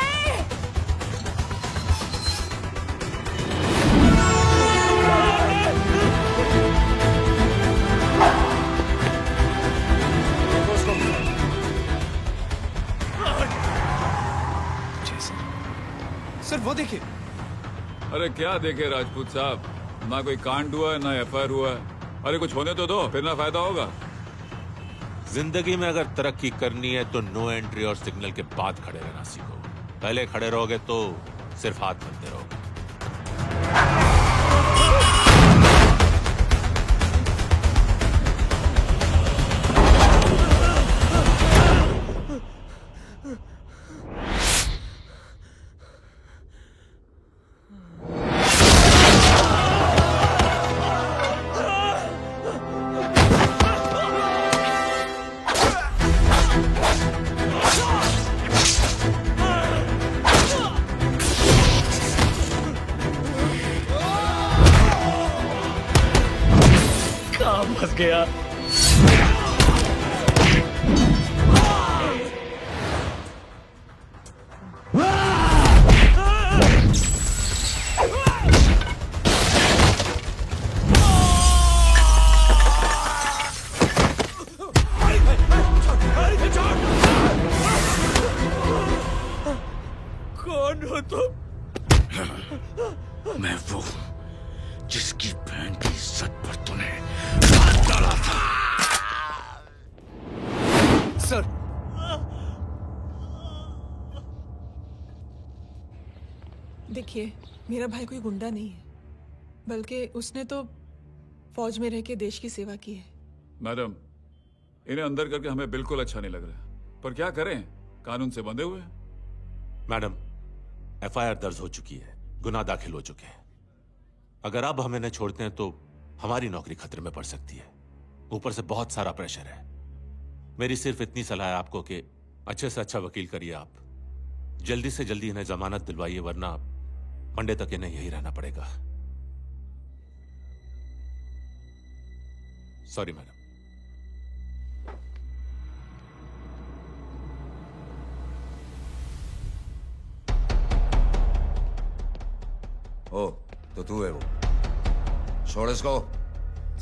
सर वो देखिए। अरे क्या देखे राजपूत साहब, ना कोई कांड हुआ है ना एफआईआर हुआ है। अरे कुछ होने तो दो, फिर ना फायदा होगा। जिंदगी में अगर तरक्की करनी है तो नो एंट्री और सिग्नल के बाद खड़े रहना सीखो। पहले खड़े रहोगे तो सिर्फ हाथ मिलते रहोगे। फंस गया। कौन हो तुम? मैं वो जिसकी बहन की इज्जत पर तूने हाथ डाला था। सर, देखिए, मेरा भाई कोई गुंडा नहीं है, बल्कि उसने तो फौज में रह के देश की सेवा की है। मैडम, इन्हें अंदर करके हमें बिल्कुल अच्छा नहीं लग रहा, पर क्या करें, कानून से बंधे हुए हैं। मैडम, एफआईआर दर्ज हो चुकी है, गुनाह दाखिल हो चुके हैं। अगर अब हम इन्हें छोड़ते हैं तो हमारी नौकरी खतरे में पड़ सकती है। ऊपर से बहुत सारा प्रेशर है। मेरी सिर्फ इतनी सलाह है आपको कि अच्छे से अच्छा वकील करिए आप। जल्दी से जल्दी इन्हें जमानत दिलवाइए, वरना मंडे तक इन्हें यही रहना पड़ेगा। Sorry madam. ओ, तो तू है वो। छोड़ इसको।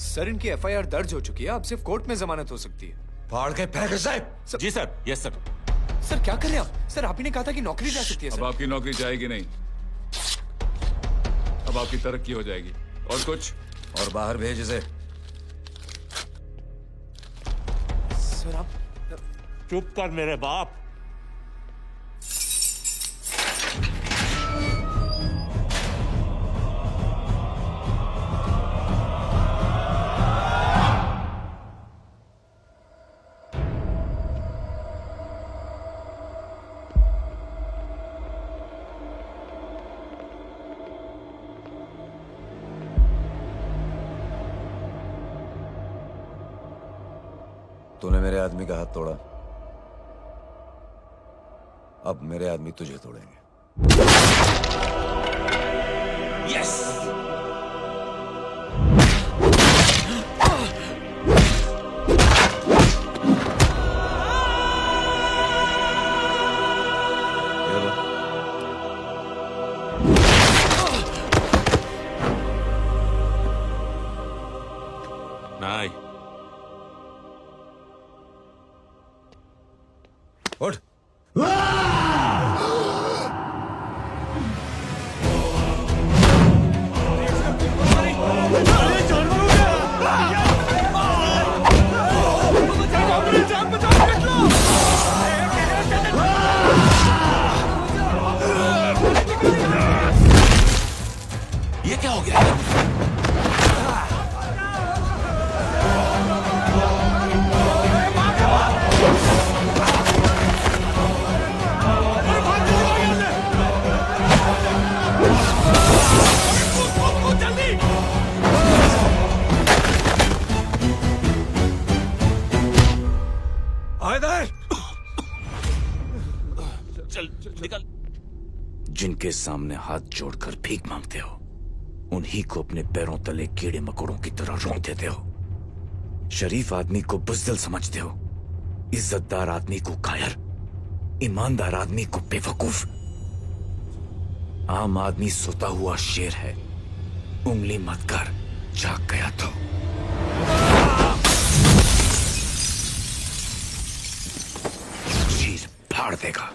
सर, इनकी एफआईआर दर्ज हो चुकी है, अब सिर्फ कोर्ट में जमानत हो सकती है। फाड़ के फेंक साहब। जी सर। Yes sir. सर, क्या कर रहे हैं आप? सर, आप ही ने कहा था कि नौकरी जा सकती है। अब आपकी नौकरी जाएगी नहीं, अब आपकी तरक्की हो जाएगी। और कुछ? और बाहर भेज इसे। सर, आप चुप कर मेरे बाप। तूने मेरे आदमी का हाथ तोड़ा, अब मेरे आदमी तुझे तोड़ेंगे। यस। नहीं। उठ। ये क्या हो गया? चल निकल। जिनके सामने हाथ जोड़कर भीख मांगते हो, उन्हीं को अपने पैरों तले कीड़े मकोड़ों की तरह रोक देते हो। शरीफ आदमी को बुज़दिल समझते हो, इज्जतदार आदमी को कायर, ईमानदार आदमी को बेवकूफ। आम आदमी सोता हुआ शेर है, उंगली मत कर, जाग गया तो। चीर फाड़ देगा।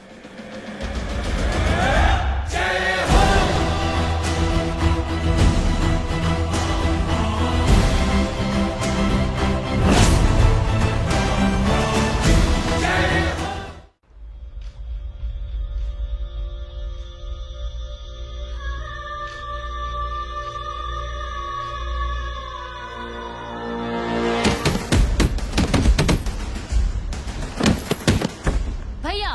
भैया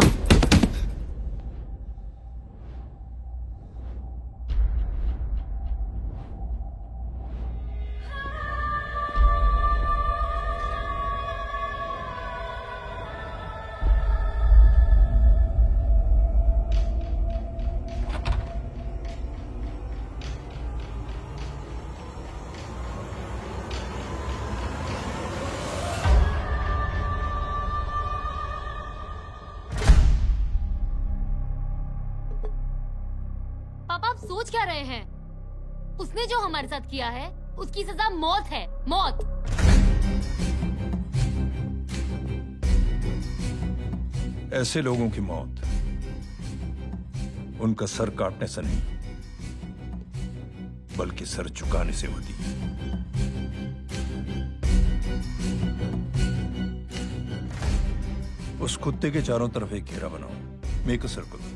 सोच क्या रहे हैं? उसने जो हमारे साथ किया है उसकी सजा मौत है, मौत। ऐसे लोगों की मौत उनका सर काटने से नहीं बल्कि सर झुकाने से होती है। उस कुत्ते के चारों तरफ एक घेरा बनाओ, मेक अ सर्कल।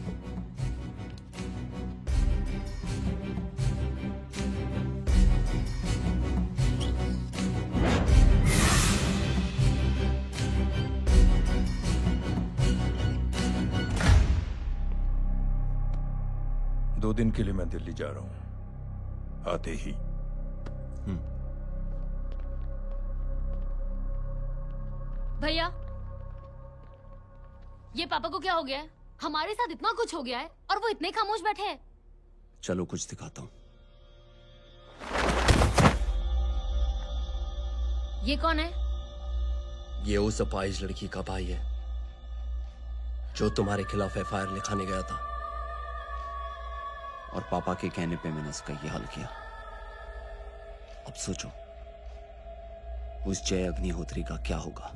दो दिन के लिए मैं दिल्ली जा रहा हूं, आते ही। भैया, ये पापा को क्या हो गया है? हमारे साथ इतना कुछ हो गया है और वो इतने खामोश बैठे हैं। चलो कुछ दिखाता हूँ। ये कौन है? ये उस अपाहिज लड़की का भाई है जो तुम्हारे खिलाफ एफआईआर लिखाने गया था। और पापा के कहने पे मैंने इसका ये हल किया। अब सोचो उस जय अग्निहोत्री का क्या होगा।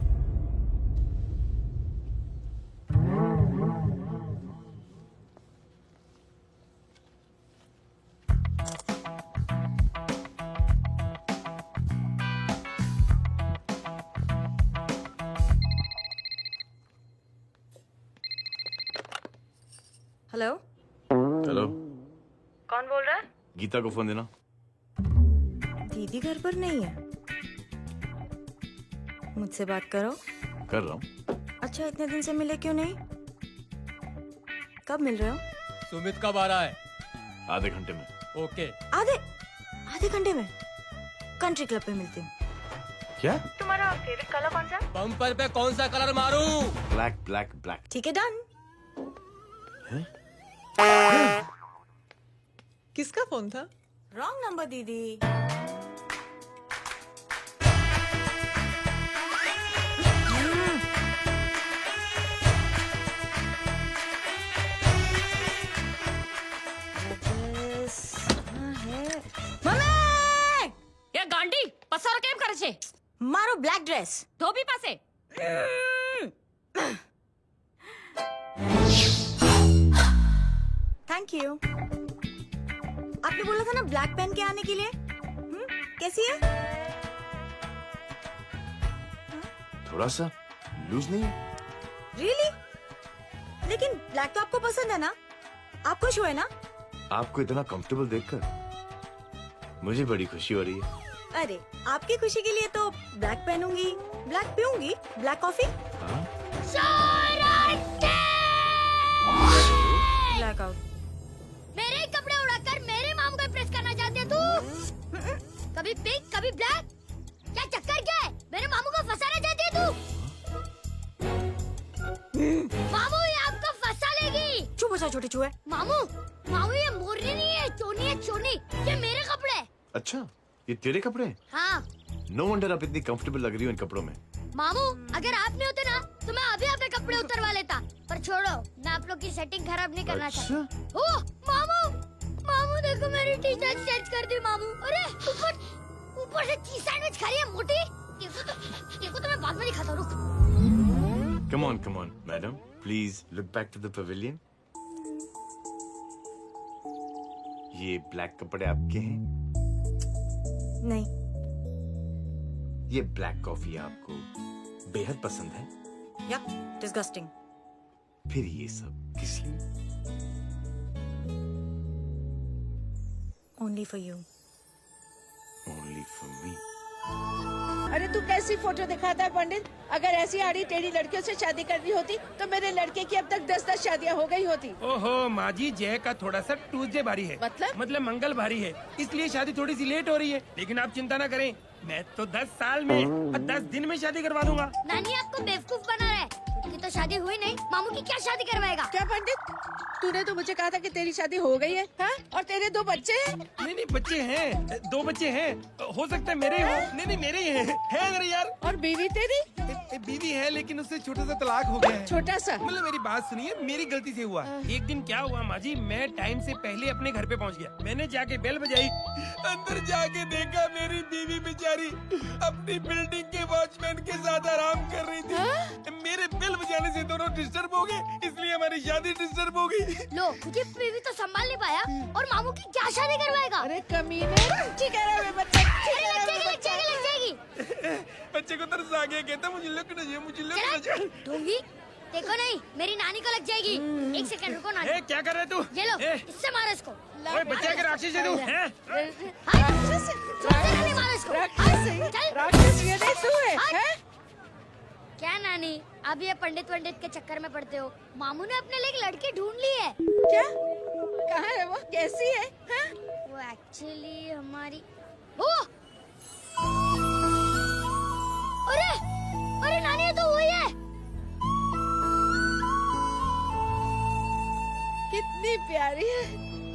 हेलो हेलो, कौन बोल रहा है? गीता को फोन देना। दीदी घर पर नहीं है। मुझसे बात करो। कर रहा हूँ। अच्छा, इतने दिन से मिले क्यों नहीं? कब मिल रहे हो? सुमित कब आ रहा है? आधे घंटे में। ओके। आधे घंटे में कंट्री क्लब पे मिलती हूँ। क्या? तुम्हारा फेवरेट कलर कौन सा? बम्पर पे कौन सा कलर मारूं? Black black black. ठीक है, डन। किसका फोन था? रॉन्ग नंबर दीदी। ये गांडी पसार केम करे छे? मारो ब्लैक ड्रेस धोबी पासे। Thank you. आपने बोला था ना ब्लैक पेन के आने के लिए। कैसी है? थोड़ा सा लूज नहीं है? रियली? लेकिन ब्लैक तो आपको पसंद है ना? आप खुश हुए ना? आपको इतना कंफर्टेबल देखकर मुझे बड़ी खुशी हो रही है। अरे, आपकी खुशी के लिए तो ब्लैक पहनूंगी, ब्लैक पीऊंगी, ब्लैक कॉफी। Black out. मेरे ही कपड़े उड़ाकर मेरे मामू को प्रेस करना चाहती है तू? कभी पिंक कभी ब्लैक, क्या चक्कर क्या है? मेरे मामू को फंसाना चाहती है तू? मामू ये आपको फंसा लेगी। चुप हो जा छोटे चूहे। मामू मामू ये मोरनी नहीं है, चोनी है चोनी। ये मेरे कपड़े। अच्छा, ये तेरे कपड़े हैं? हाँ। नो वंडर आप इतनी कंफर्टेबल लग रही हो इन कपड़ों में। मामू अगर आप नहीं होते ना तो मैं अभी अपने कपड़े उतरवा लेता। पर छोड़ो, मैं आप लोग की सेटिंग खराब नहीं करना चाहता। ओह मामू, मामू देखो मेरी टी शर्ट चेंज कर दी मामू। अरे ऊपर से चीज सैंडविच खा रही है मोटी। ये को तो मैं बाद में दिखाता हूँ, रुक। Come on, madam. Please look back to the pavilion. ये ब्लैक कपड़े आपके हैं? नहीं। ये ब्लैक कॉफी आपको बेहद पसंद है? Yup, disgusting. फिर ये सब किस लिए? Only for you. Only for me. अरे तू कैसी फोटो दिखाता है पंडित? अगर ऐसी आड़ी टेढ़ी लड़कियों से शादी करनी होती तो मेरे लड़के की अब तक 10-10 शादियाँ हो गई होती। ओहो माँ जी, जय का थोड़ा सा ट्यूसडे भारी है। मतलब मंगल भारी है, इसलिए शादी थोड़ी सी लेट हो रही है। लेकिन आप चिंता ना करें, मैं तो 10 साल में और 10 दिन में शादी करवा दूंगा। नानी आपको बेवकूफ बना रहा है। उसकी तो शादी हुई नहीं, मामू की क्या शादी करवाएगा? क्या पंडित? तूने तो मुझे कहा था कि तेरी शादी हो गई है, हाँ? और तेरे 2 बच्चे हैं? नहीं बच्चे हैं, 2 बच्चे हैं, हो सकता है मेरे ही हो। नहीं मेरे ही हैं, है मेरे यार। और बीवी तेरी? बीवी है लेकिन उससे छोटा सा तलाक हो गया है। छोटा सा? मतलब मेरी बात सुनिए, मेरी गलती से हुआ। एक दिन क्या हुआ माँ जी, मैं टाइम से पहले अपने घर पे पहुँच गया। मैंने जाके बेल बजाई, अंदर जाके देखा मेरी बीवी बेचारी अपनी बिल्डिंग के वॉचमैन के साथ आराम कर रही थी। मेरे बेल बजाने से दोनों डिस्टर्ब हो गए, इसलिए हमारी शादी डिस्टर्ब हो गई। लो, मुझे बीवी तो संभाल नहीं पाया और मामू की क्या शादी करवाएगा? अरे कमीने, ठीक है रे बच्चे, लग जाएगी। बच्चे को तरस आ गया, कहता मुझे लगना चाहिए, मुझे लगना चाहिए। ढोंगी, देखो नहीं, मेरी नानी को लग जाएगी। 1 सेकंड रुको नानी। क्या कर रहे तू? ये लो, इससे मारो इसको। ओए बच्चा के राक्षस है तू, हैं? मारो इसको। राक्षस ये नहीं तू है? क्या नानी, अब ये पंडित के चक्कर में पड़ते हो? मामू ने अपने लिए एक लड़की ढूंढ ली है। क्या? कहाँ है वो? कैसी है? हाँ? वो एक्चुअली हमारी अरे नानी, ये तो वही है। कितनी प्यारी है,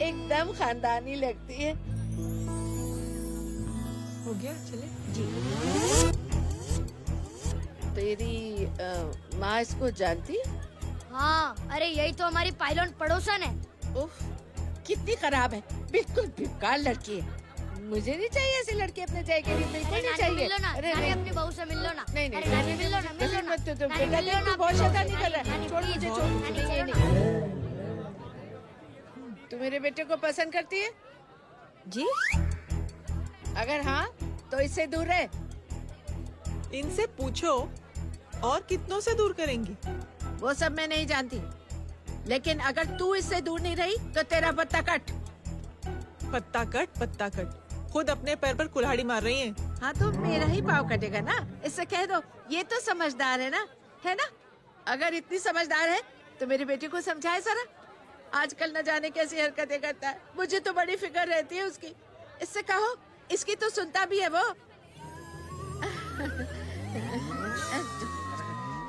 एकदम खानदानी लगती है। हो गया, चले जी। तेरी माँ इसको जानती? हाँ, अरे यही तो हमारी पायलट पड़ोसन है। उफ, कितनी खराब है, बिल्कुल बेकार लड़की है। मुझे नहीं चाहिए ऐसी लड़की अपने जय के लिए, बिल्कुल नहीं चाहिए। मिल लो ना, नानी अपनी बहू से मिल लो ना। नहीं अरे नानी मिल लो ना, मिल लो ना। तो बेटा देख, तू बहुत शैतानी कर रहा है। छोड़ मुझे, छोड़। तू मेरे बेटे को पसंद करती है? जी। अगर हाँ तो इससे दूर रहे। इनसे पूछो, और कितनों से दूर करेंगी? वो सब मैं नहीं जानती, लेकिन अगर तू इससे दूर नहीं रही तो तेरा पत्ता कट। पत्ता कट खुद अपने पैर पर कुल्हाड़ी मार रही हैं। हाँ तो मेरा ही पाँव कटेगा ना, इससे कह दो ये तो समझदार है ना, है ना? अगर इतनी समझदार है तो मेरी बेटी को समझाए जरा। आजकल न जाने कैसी हरकतें करता है, मुझे तो बड़ी फिक्र रहती है उसकी। इससे कहो, इसकी तो सुनता भी है वो।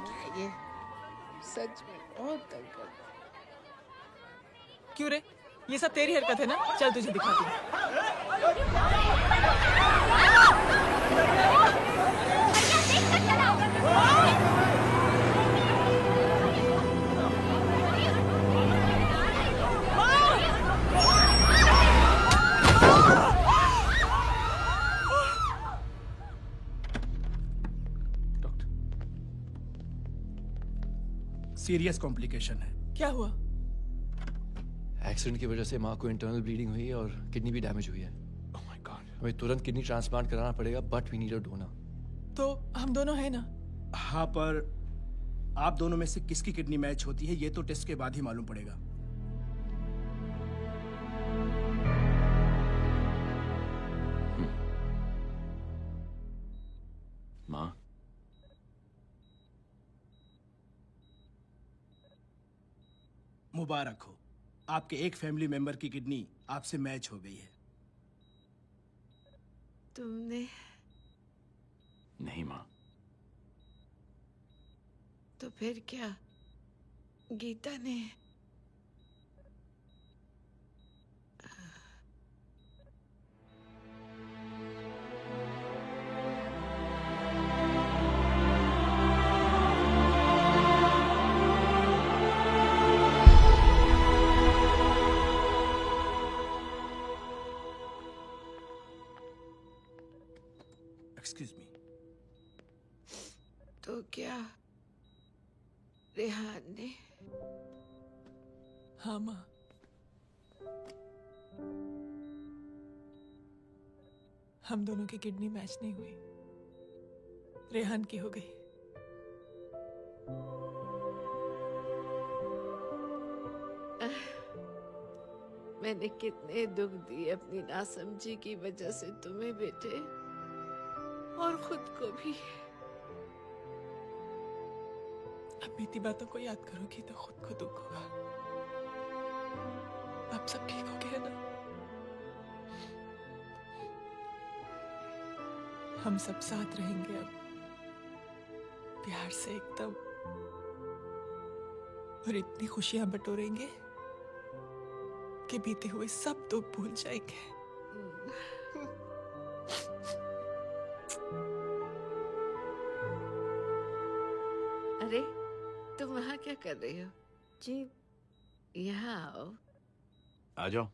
क्या ये सच में बहुत तंग करता है। क्यों रे, ये सब तेरी हरकत है ना? चल तुझे दिखाती हूँ। सीरियस कॉम्प्लिकेशन है। क्या हुआ? एक्सीडेंट की वजह से माँ को इंटरनल ब्लीडिंग हुई है और किडनी भी डैमेज हुई है। ओह माय गॉड, हमें तुरंत किडनी ट्रांसप्लांट कराना पड़ेगा, but we need a donor. तो हम दोनों हैं ना? हाँ, पर आप दोनों में से किसकी किडनी मैच होती है ये तो टेस्ट के बाद ही मालूम पड़ेगा। माँ, मुबारक हो, आपके एक फैमिली मेंबर की किडनी आपसे मैच हो गई है। तुमने? नहीं माँ। तो फिर क्या गीता ने? Excuse me. तो क्या रेहान ने? हाँ माँ, हम दोनों की किडनी मैच नहीं हुई, रेहान की हो गई। मैंने कितने दुख दिए अपनी नासमझी की वजह से तुम्हें बेटे, और खुद को भी। अब बीती बातों को याद करोगी तो खुद को दुख होगा। अब सब ठीक हो गया ना? हम सब साथ रहेंगे अब, प्यार से एकदम, और इतनी खुशियां बटोरेंगे आपके बीते हुए सब दुख भूल जाएंगे। अरे तुम वहाँ क्या कर रही हो? जी यहाँ आओ। आ जाओ।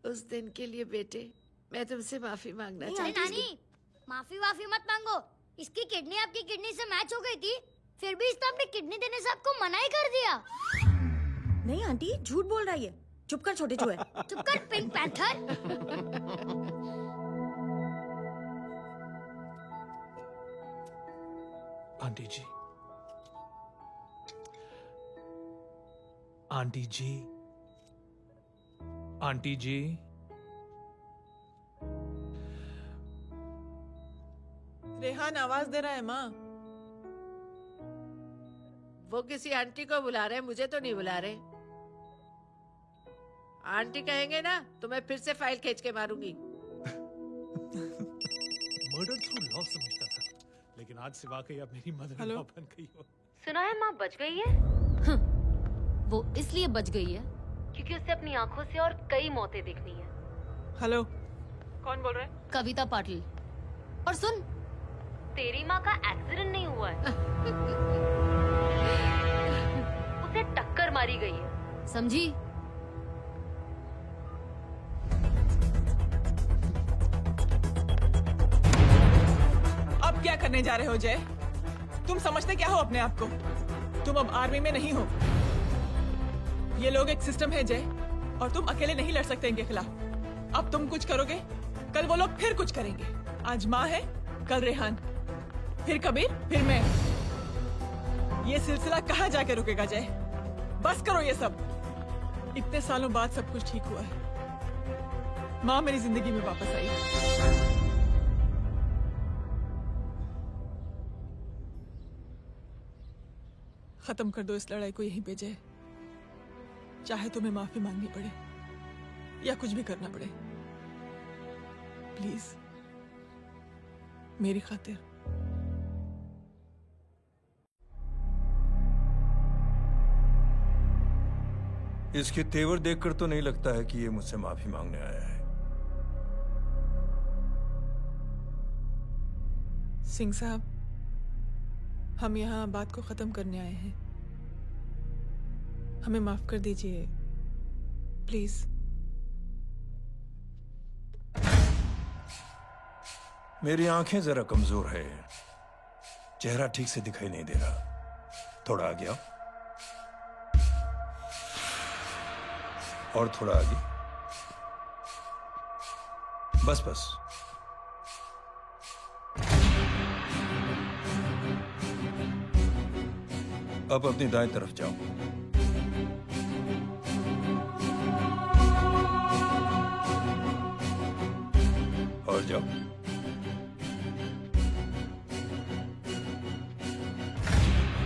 उस दिन के लिए बेटे मैं तुमसे माफी मांगना अरे चाहती नानी, माफी वाफी मत मांगो। इसकी किडनी आपकी किडनी से मैच हो गई थी, फिर भी इसने अपनी किडनी देने से आपको मना ही कर दिया। नहीं आंटी, झूठ बोल रही है। चुप कर छोटे चूहे। चुप कर पिंक पैंथर। आंटी जी, आंटी जी, आंटी जी, रेहान आवाज दे रहा है माँ। वो किसी आंटी को बुला रहे हैं, मुझे तो नहीं बुला रहे। आंटी कहेंगे ना तो मैं फिर से फाइल खींच के मारूंगी। मर्डर थ्रू लॉ समझता था, लेकिन आज से वाकई अब मेरी मदर इन लॉ बन गई हो। सुना है माँ बच गई है। वो इसलिए बच गई है क्योंकि उसे अपनी आंखों से और कई मौतें देखनी है। हेलो, कौन बोल रहा है? कविता पाटिल। और सुन, तेरी माँ का एक्सीडेंट नहीं हुआ है, उसे टक्कर मारी गई है, समझी? अब क्या करने जा रहे हो जय? तुम समझते क्या हो अपने आप को? तुम अब आर्मी में नहीं हो। ये लोग एक सिस्टम है जय, और तुम अकेले नहीं लड़ सकते इनके खिलाफ। अब तुम कुछ करोगे, कल वो लोग फिर कुछ करेंगे। आज माँ है, कल रेहान, फिर कबीर, फिर मैं। ये सिलसिला कहाँ जाके रुकेगा जय? बस करो ये सब। इतने सालों बाद सब कुछ ठीक हुआ है। माँ मेरी जिंदगी में वापस आई। खत्म कर दो इस लड़ाई को यहीं पे जय। चाहे तुम्हें माफी मांगनी पड़े या कुछ भी करना पड़े, प्लीज मेरी खातिर। इसके तेवर देखकर तो नहीं लगता है कि ये मुझसे माफी मांगने आया है। सिंह साहब, हम यहाँ बात को खत्म करने आए हैं। हमें माफ कर दीजिए प्लीज। मेरी आंखें जरा कमजोर है, चेहरा ठीक से दिखाई नहीं दे रहा। थोड़ा आगे आओ, और थोड़ा आगे। बस बस। अब अपनी दाएं तरफ जाओ। और जाओ।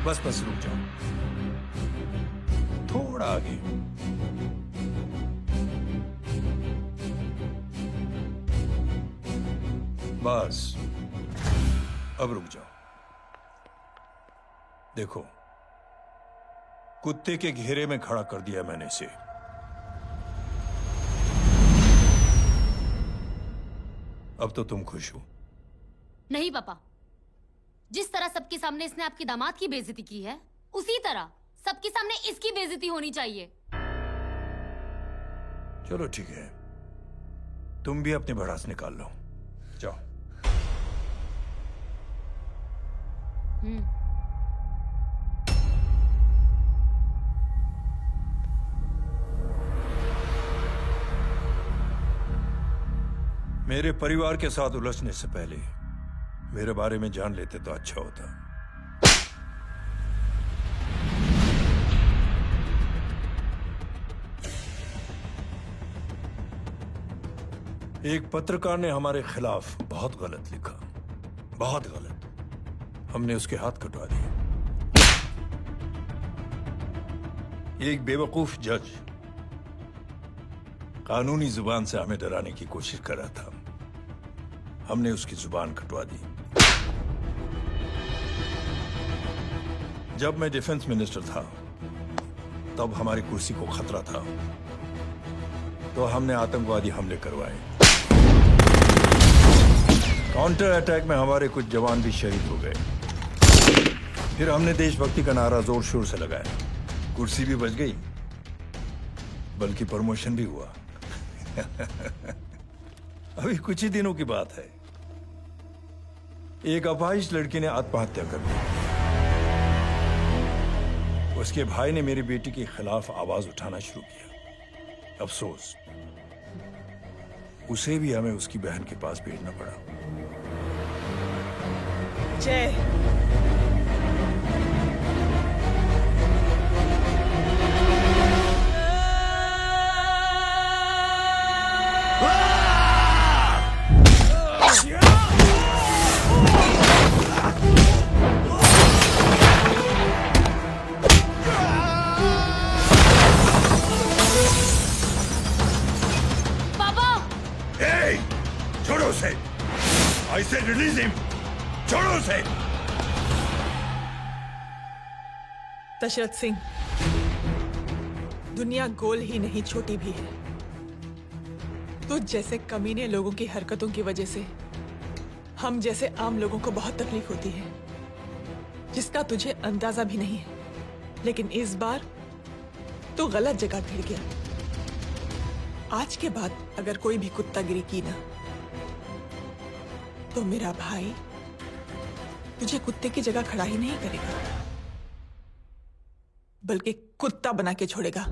बस बस रुक जाओ, थोड़ा आगे। बस अब रुक जाओ। देखो, कुत्ते के घेरे में खड़ा कर दिया मैंने इसे। अब तो तुम खुश हो? नहीं पापा, जिस तरह सबके सामने इसने आपकी दामाद की बेइज्जती की है, उसी तरह सबके सामने इसकी बेइज्जती होनी चाहिए। चलो ठीक है, तुम भी अपनी भड़ास निकाल लो। जाओ। मेरे परिवार के साथ उलझने से पहले मेरे बारे में जान लेते तो अच्छा होता। एक पत्रकार ने हमारे खिलाफ बहुत गलत लिखा, बहुत गलत। हमने उसके हाथ कटवा दिए। एक बेवकूफ जज कानूनी जुबान से हमें डराने की कोशिश कर रहा था, हमने उसकी जुबान कटवा दी। जब मैं डिफेंस मिनिस्टर था तब हमारी कुर्सी को खतरा था, तो हमने आतंकवादी हमले करवाए। काउंटर अटैक में हमारे कुछ जवान भी शहीद हो गए। फिर हमने देशभक्ति का नारा जोर शोर से लगाया। कुर्सी भी बच गई, बल्कि प्रमोशन भी हुआ। अभी कुछ ही दिनों की बात है, एक अपाहिज लड़की ने आत्महत्या कर ली। उसके भाई ने मेरी बेटी के खिलाफ आवाज उठाना शुरू किया। अफसोस, उसे भी हमें उसकी बहन के पास भेजना पड़ा। जय, छोड़ो उसे! I said release him! छोड़ो उसे! दशरथ सिंह, दुनिया गोल ही नहीं छोटी भी है। तुझ जैसे कमीने लोगों की हरकतों की वजह से हम जैसे आम लोगों को बहुत तकलीफ होती है, जिसका तुझे अंदाजा भी नहीं है। लेकिन इस बार तू गलत जगह भिड़ गया। आज के बाद अगर कोई भी कुत्तागिरी की ना, तो मेरा भाई तुझे कुत्ते की जगह खड़ा ही नहीं करेगा, बल्कि कुत्ता बना के छोड़ेगा।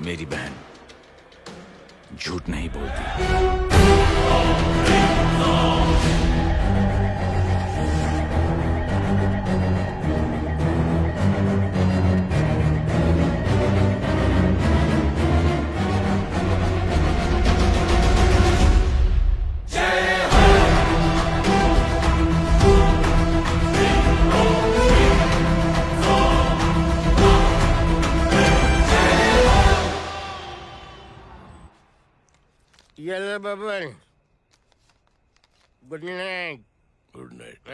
मेरी बहन झूठ नहीं बोलती। Yellow bubble. Good night. Good night.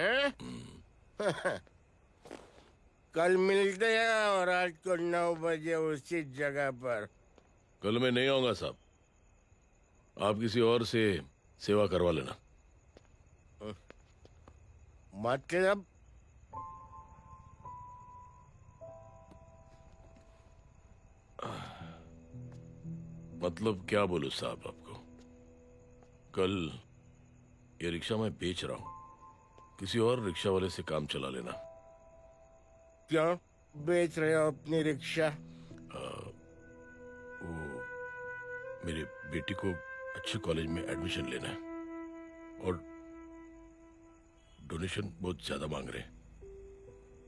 कल मिलते हैं और रात को 9 बजे उसी जगह पर। कल मैं नहीं आऊंगा साहब, आप किसी और से सेवा करवा लेना। मतलब? मतलब क्या बोलूं साहब आपको। कल ये रिक्शा मैं बेच रहा हूं, किसी और रिक्शा वाले से काम चला लेना। क्यों बेच रहे हो अपनी रिक्शा? वो मेरी बेटी को अच्छे कॉलेज में एडमिशन लेना है और डोनेशन बहुत ज्यादा मांग रहे हैं,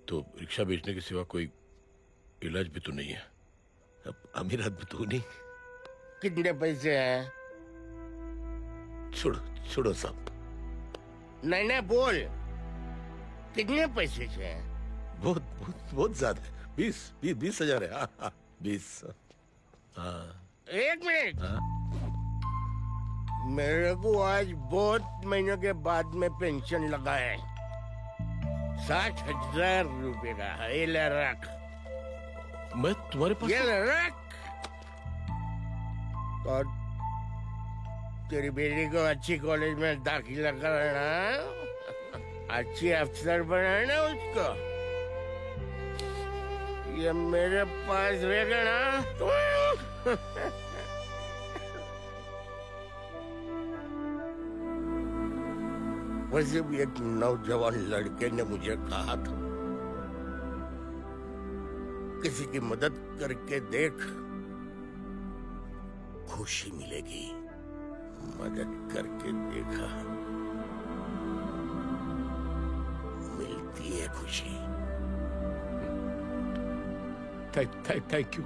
तो रिक्शा बेचने के सिवा कोई इलाज भी तो नहीं है। अब अमीर आदमी तो नहीं। कितने पैसे हैं? छोड़ो छोड़ो साहब। नहीं नहीं बोल, कितने पैसे हैं? बहुत बहुत बहुत ज्यादा है। 20 हजार है। हाँ 20। हाँ 1 मिनट। मेरे को आज बहुत महीनों के बाद में पेंशन लगा है। 60,000 रुपए का है। ये ले रख। मैं तुम्हारे पास? ये ले रख। और तेरी बेटी को अच्छी कॉलेज में दाखिला कराना, अच्छी अफसर बनाना उसको। ये मेरे पास रहेगा ना तो वैसे भी एक नौजवान लड़के ने मुझे कहा था, किसी की मदद करके देख, खुशी मिलेगी। मदद करके देखा, मिलती है खुशी। Thank you.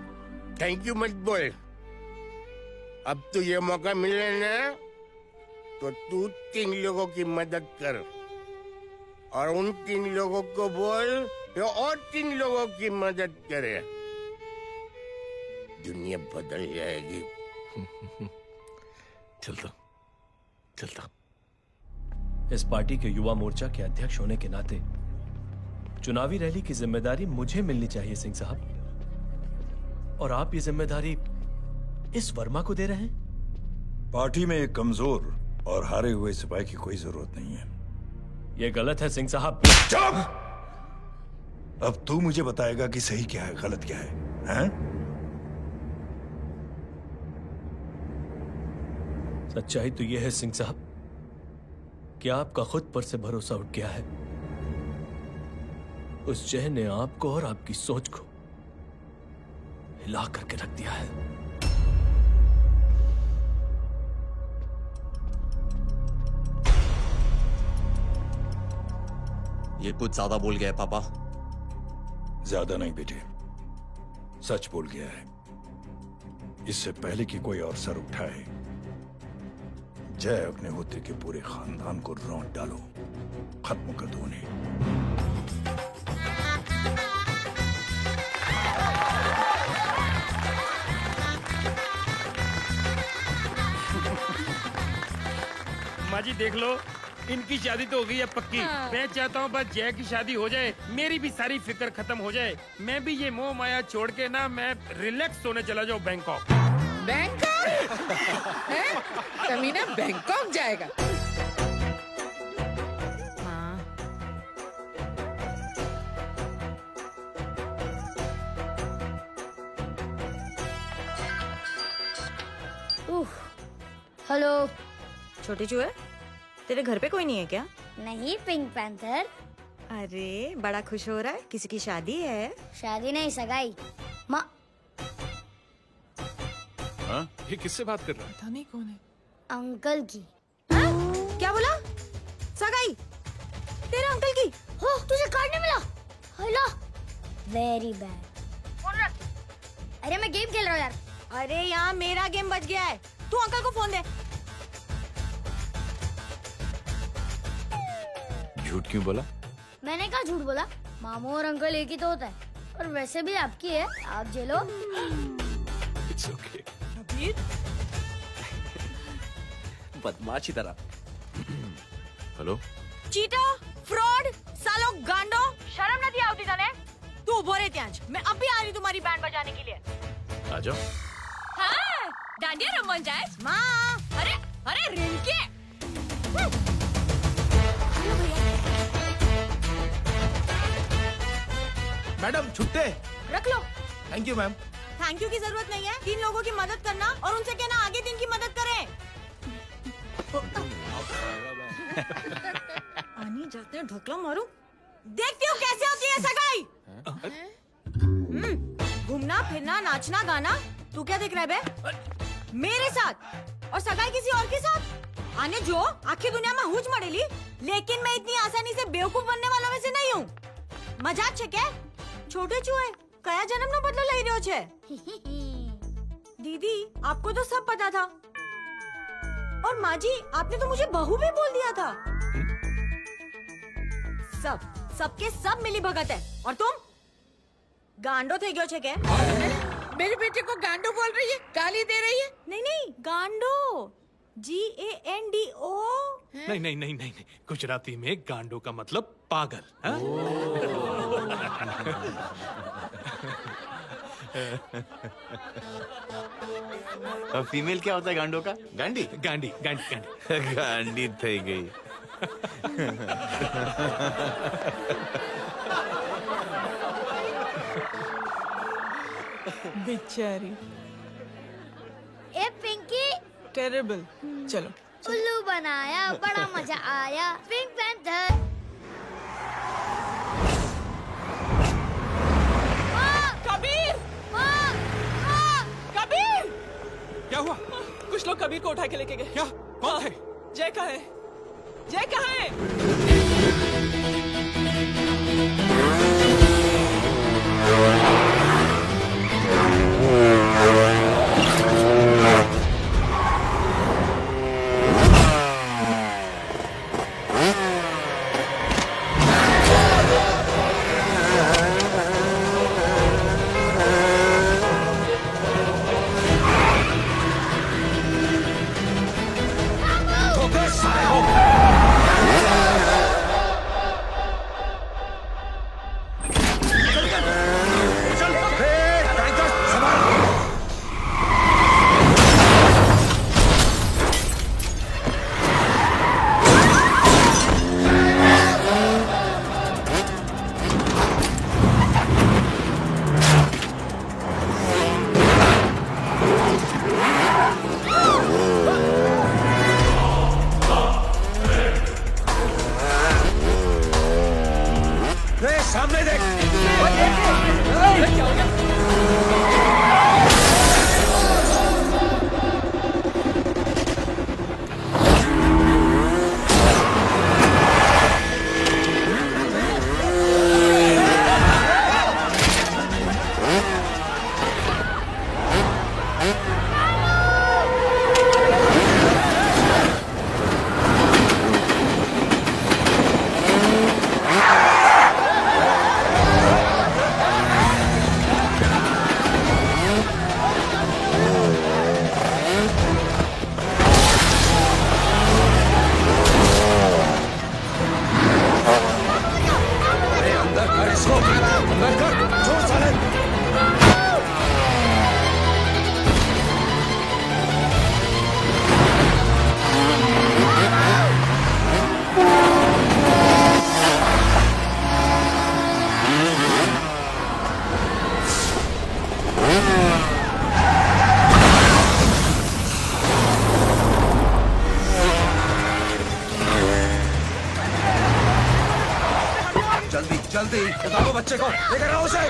थैंक यू मत बोल। अब तो ये मौका मिले ना, तो तू 3 लोगों की मदद कर और उन 3 लोगों को बोल जो और 3 लोगों की मदद करे। दुनिया बदल जाएगी। चलता चलता। इस पार्टी के युवा मोर्चा के अध्यक्ष होने के नाते चुनावी रैली की जिम्मेदारी मुझे मिलनी चाहिए सिंह साहब, और आप ये जिम्मेदारी इस वर्मा को दे रहे हैं। पार्टी में एक कमजोर और हारे हुए सिपाही की कोई जरूरत नहीं है। ये गलत है सिंह साहब। चुप! अब तू मुझे बताएगा कि सही क्या है, गलत क्या है, हैं? सच्चाई तो यह है सिंह साहब कि आपका खुद पर से भरोसा उठ गया है। उस जय ने आपको और आपकी सोच को हिला करके रख दिया है। ये कुछ ज्यादा बोल गया है पापा। ज्यादा नहीं बेटे, सच बोल गया है। इससे पहले कि कोई और सर उठाए, जय अग्निहोत्री के पूरे खानदान को रौंद डालो, खत्म कर दो उन्हें। माँ जी देख लो, इनकी शादी तो हो गई है पक्की। हाँ। मैं चाहता हूँ बस जय की शादी हो जाए, मेरी भी सारी फिक्र खत्म हो जाए। मैं भी ये मोह माया छोड़ के ना मैं रिलैक्स होने चला जाऊँ बैंकॉक। बैंकॉक? कमीना बैंकॉक जाएगा? हाँ। हेलो। छोटे चूहे, तेरे घर पे कोई नहीं है क्या? नहीं, पिंक पैंथर। अरे बड़ा खुश हो रहा है, किसी की शादी है? शादी नहीं, सगाई। माँ ये किससे बात कर रहा है? पता नहीं कौन है। अंकल की। क्या बोला? सगाई तेरे अंकल की? हो, तुझे कार्ड नहीं मिला? Hello, very bad. अरे मैं गेम खेल रहा हूँ यार। अरे यहाँ मेरा गेम बच गया है, तू अंकल को फोन दे। झूठ क्यों बोला? मैंने कहा झूठ बोला? मामू और अंकल एक ही तो होता है, और वैसे भी आपकी है, आप झेलो। It's okay. बदमाशी तरह। हेलो, चीटा, फ्रॉड, सालो गांडो, शर्म नहीं आती तने? तू उभो रे त्याज, मैं अब भी आ रही तुम्हारी बैंड बजाने के लिए। आ जाओ। हाँ, डांडिया रमन जाए। माँ, अरे अरे रिंकी। मैडम छुट्टे। रख लो। Thank you ma'am. Thank you की जरूरत नहीं है, 3 लोगों की मदद करना और उनसे कहना आगे दिन की मदद करें। आनी जाते हैं ढोकला मारूं। देखती हो कैसे होती है सगाई। घूमना फिरना नाचना गाना, तू क्या देख रहा है बे? मेरे साथ और सगाई किसी और के साथ। आने जो आखिर दुनिया में हुज मड़ेली, लेकिन मैं इतनी आसानी से बेवकूफ बनने वालों में से नहीं हूँ। मजाक छे क्या? छोटे चूहे कया जन्म नो बदलो लई रह्यो छे? दीदी आपको तो सब पता था, और माँ जी आपने तो मुझे बहू भी बोल दिया था। सबके सब मिली भगत है, और तुम गांडो थे गयो छे क्या? मेरे बेटे को गांडो बोल रही है, गाली दे रही है। नहीं गांडो, GANDO। नहीं नहीं नहीं नहीं, गुजराती में गांडो का मतलब पागल। हाँ? और फीमेल क्या होता है गांडो का? गांडी गांडी गांडी गांडी गांडी थई गई। बेचारी। ए पिंकी। टेरेबल। चलो उल्लू बनाया, बड़ा मजा आया। Pink panther. कबीर! कबीर! क्या हुआ? कुछ लोग कबीर को उठा के लेके गए। क्या? कौन थे? जय कहाँ है? जय कहाँ है? ठोकर साले हो। जल्दी उठाओ बच्चे को, लेकर आओ उसे।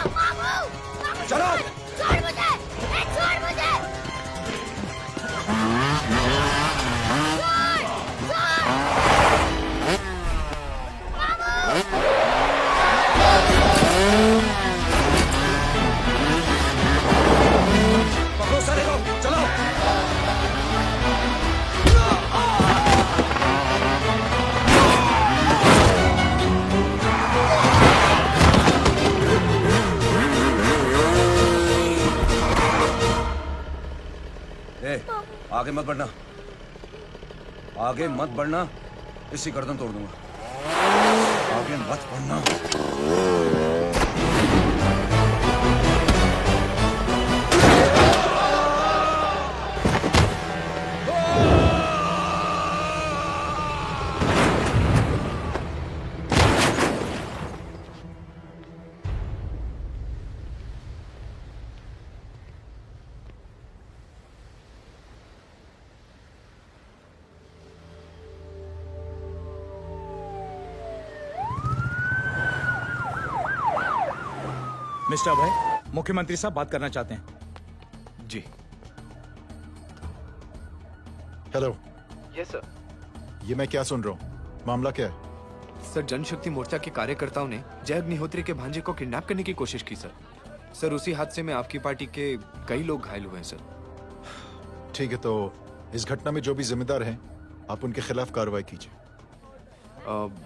चलो। छोड़ मुझे, छोड़ मुझे। पकड़ो सारे को, चलो। आगे मत बढ़ना, आगे मत बढ़ना, इसी गर्दन तोड़ दूंगा। आगे मत बढ़ना। मिस्टर अभय, मुख्यमंत्री साहब बात करना चाहते हैं। जी। हेलो। Yes sir. ये मैं क्या सुन रहा हूँ? मामला क्या है? सर, जनशक्ति मोर्चा के कार्यकर्ताओं ने जय अग्निहोत्री के भांजे को किडनैप करने की कोशिश की सर। सर, उसी हादसे में आपकी पार्टी के कई लोग घायल हुए हैं सर। ठीक है, तो इस घटना में जो भी जिम्मेदार हैं, आप उनके खिलाफ कार्रवाई कीजिए।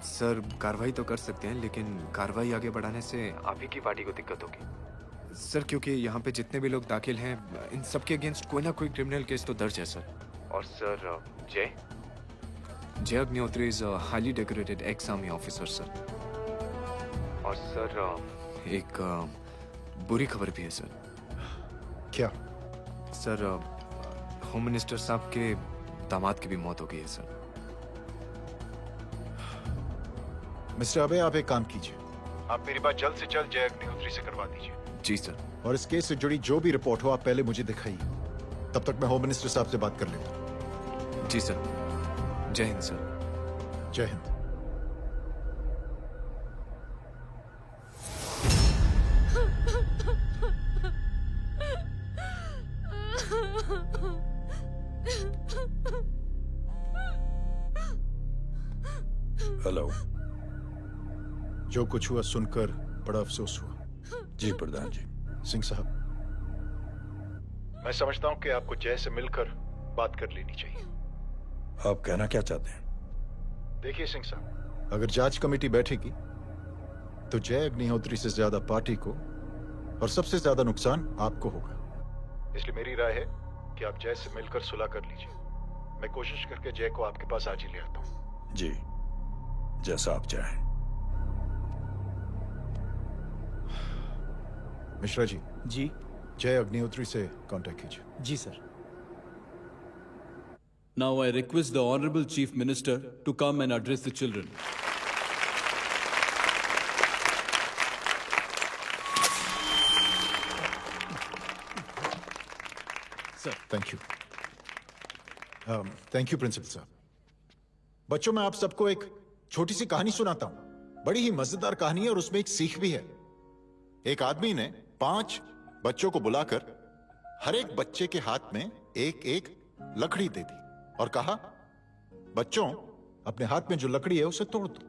सर, कार्रवाई तो कर सकते हैं, लेकिन कार्रवाई आगे बढ़ाने से आप ही की पार्टी को दिक्कत होगी सर, क्योंकि यहाँ पे जितने भी लोग दाखिल हैं, इन सबके अगेंस्ट कोई ना कोई क्रिमिनल केस तो दर्ज है सर। और सर, जय Agnihotri is highly decorated ex army officer sir. और सर, एक बुरी खबर भी है सर। क्या? सर, होम मिनिस्टर साहब के दामाद की भी मौत हो गई है सर। मिस्टर अबे, आप एक काम कीजिए, आप मेरी बात जल्द से जल्द जय अग्निहोत्री से करवा दीजिए। जी सर। और इस केस से जुड़ी जो भी रिपोर्ट हो, आप पहले मुझे दिखाइए, तब तक मैं होम मिनिस्टर साहब से बात कर लेता हूँ। जी सर। जय हिंद सर। जय हिंद। हेलो। जो कुछ हुआ सुनकर बड़ा अफसोस हुआ। जी प्रधान जी। सिंह साहब, मैं समझता हूं कि आपको जय से मिलकर बात कर लेनी चाहिए। आप कहना क्या चाहते हैं? देखिए सिंह साहब, अगर जांच कमेटी बैठेगी तो जय अग्निहोत्री से ज्यादा पार्टी को और सबसे ज्यादा नुकसान आपको होगा। इसलिए मेरी राय है कि आप जय से मिलकर सुलह कर लीजिए। मैं कोशिश करके जय को आपके पास आज ही ले आता हूं। जी, जैसा आप चाहें। मिश्रा जी। जी। जय अग्निहोत्री से कांटेक्ट कीजिए। जी sir. Now I request the Honorable Chief Minister to come and address the children. Sir, thank you. Thank you principal साहब। बच्चों, मैं आप सबको एक छोटी सी कहानी सुनाता हूं। बड़ी ही मजेदार कहानी है और उसमें एक सीख भी है। एक आदमी ने 5 बच्चों को बुलाकर हर एक बच्चे के हाथ में एक एक लकड़ी दे दी और कहा, बच्चों, अपने हाथ में जो लकड़ी है उसे तोड़ दो।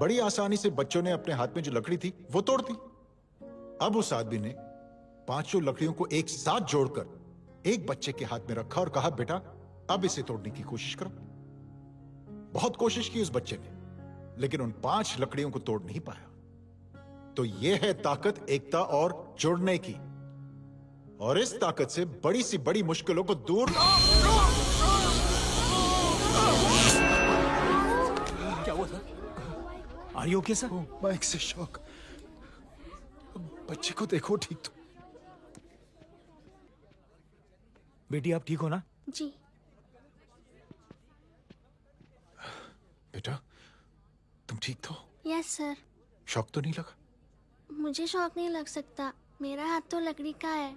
बड़ी आसानी से बच्चों ने अपने हाथ में जो लकड़ी थी वो तोड़ दी। अब उस आदमी ने 5 लकड़ियों को एक साथ जोड़कर एक बच्चे के हाथ में रखा और कहा, बेटा, अब इसे तोड़ने की कोशिश करो। बहुत कोशिश की उस बच्चे ने, लेकिन उन 5 लकड़ियों को तोड़ नहीं पाया। तो यह है ताकत एकता और जुड़ने की। और इस ताकत से बड़ी सी बड़ी मुश्किलों को दूर। क्या हुआ sir? Are you okay sir? Mike से शॉक। बच्चे को देखो ठीक तो। बेटी, आप ठीक हो ना? जी। बेटा, तुम ठीक तो? Yes sir. शॉक तो नहीं लगा? मुझे शौक नहीं लग सकता, मेरा हाथ तो लकड़ी का है।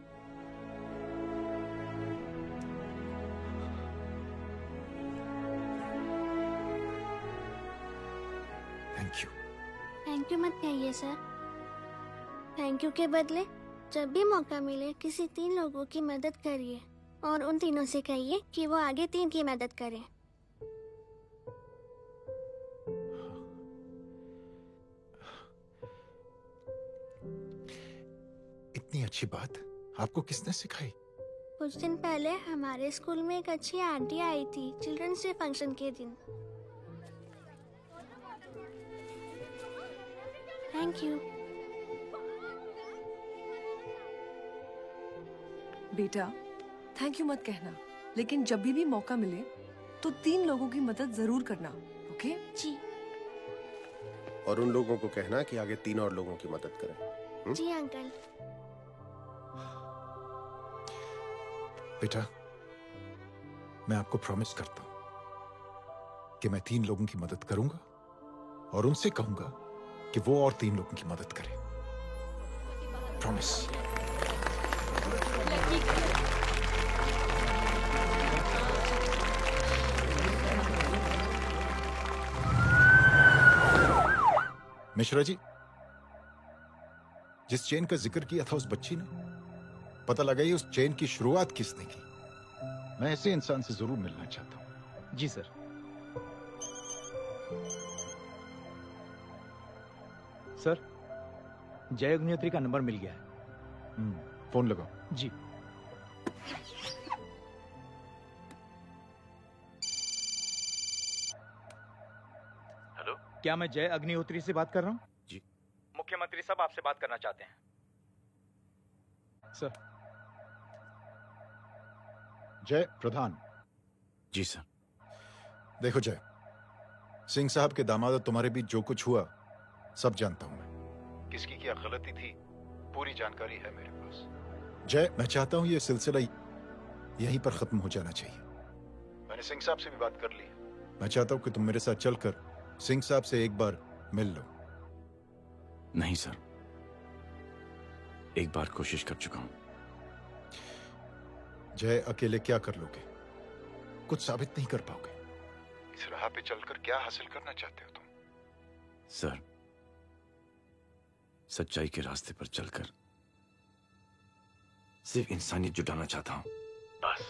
Thank you. थैंक यू मत कहिए सर। थैंक यू के बदले जब भी मौका मिले किसी 3 लोगों की मदद करिए और उन तीनों से कहिए कि वो आगे 3 की मदद करें। इतनी अच्छी बात आपको किसने सिखाई? कुछ दिन पहले हमारे स्कूल में एक अच्छी आंटी आई थी चिल्ड्रंस डे फंक्शन के दिन। Thank you. बेटा थैंक यू मत कहना, लेकिन जब भी मौका मिले तो 3 लोगों की मदद जरूर करना, ओके? जी। और उन लोगों को कहना कि आगे 3 और लोगों की मदद करें। जी अंकल। बेटा मैं आपको प्रॉमिस करता हूं कि मैं 3 लोगों की मदद करूंगा और उनसे कहूंगा कि वो और 3 लोगों की मदद करें। प्रॉमिस। मिश्रा जी, जिस चेन का जिक्र किया था उस बच्ची ने, पता लगा ये उस चेन की शुरुआत किसने की। मैं ऐसे इंसान से जरूर मिलना चाहता हूं। जी सर। सर जय अग्निहोत्री का नंबर मिल गया है। फोन लगाओ। जी। हेलो, क्या मैं जय अग्निहोत्री से बात कर रहा हूँ? जी। मुख्यमंत्री साहब आपसे बात करना चाहते हैं। सर। जय प्रधान। जी सर। देखो जय, सिंह साहब के दामाद तुम्हारे बीच जो कुछ हुआ सब जानता हूं मैं। किसकी क्या गलती थी पूरी जानकारी है मेरे पास। जय मैं चाहता हूं ये सिलसिला यहीं पर खत्म हो जाना चाहिए। मैंने सिंह साहब से भी बात कर ली। मैं चाहता हूं कि तुम मेरे साथ चलकर सिंह साहब से एक बार मिल लो। नहीं सर, एक बार कोशिश कर चुका हूं। जय अकेले क्या कर लोगे? कुछ साबित नहीं कर पाओगे। इस राह पे चलकर क्या हासिल करना चाहते हो तुम? सर, सच्चाई के रास्ते पर चलकर सिर्फ इंसानियत जुटाना चाहता हूं, बस।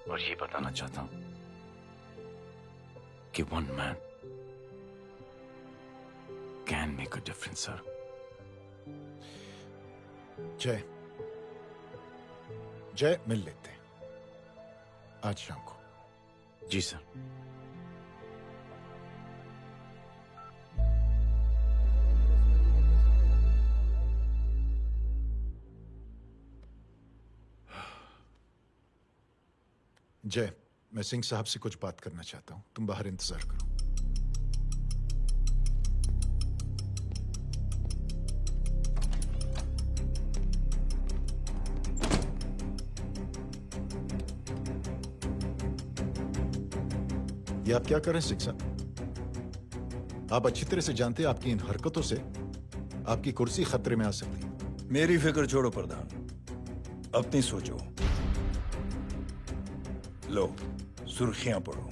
और ये बताना चाहता हूं कि one man can make a difference, sir. जय, जय मिल लेते हैं आज शाम को। जी सर। जय, मैं सिंह साहब से कुछ बात करना चाहता हूं, तुम बाहर इंतजार करो। ये आप क्या कर रहे हैं सिंह साहब? आप अच्छी तरह से जानते हैं आपकी इन हरकतों से आपकी कुर्सी खतरे में आ सकती है। मेरी फिक्र छोड़ो प्रधान, अपनी सोचो। लो सुर्खियां पढ़ो।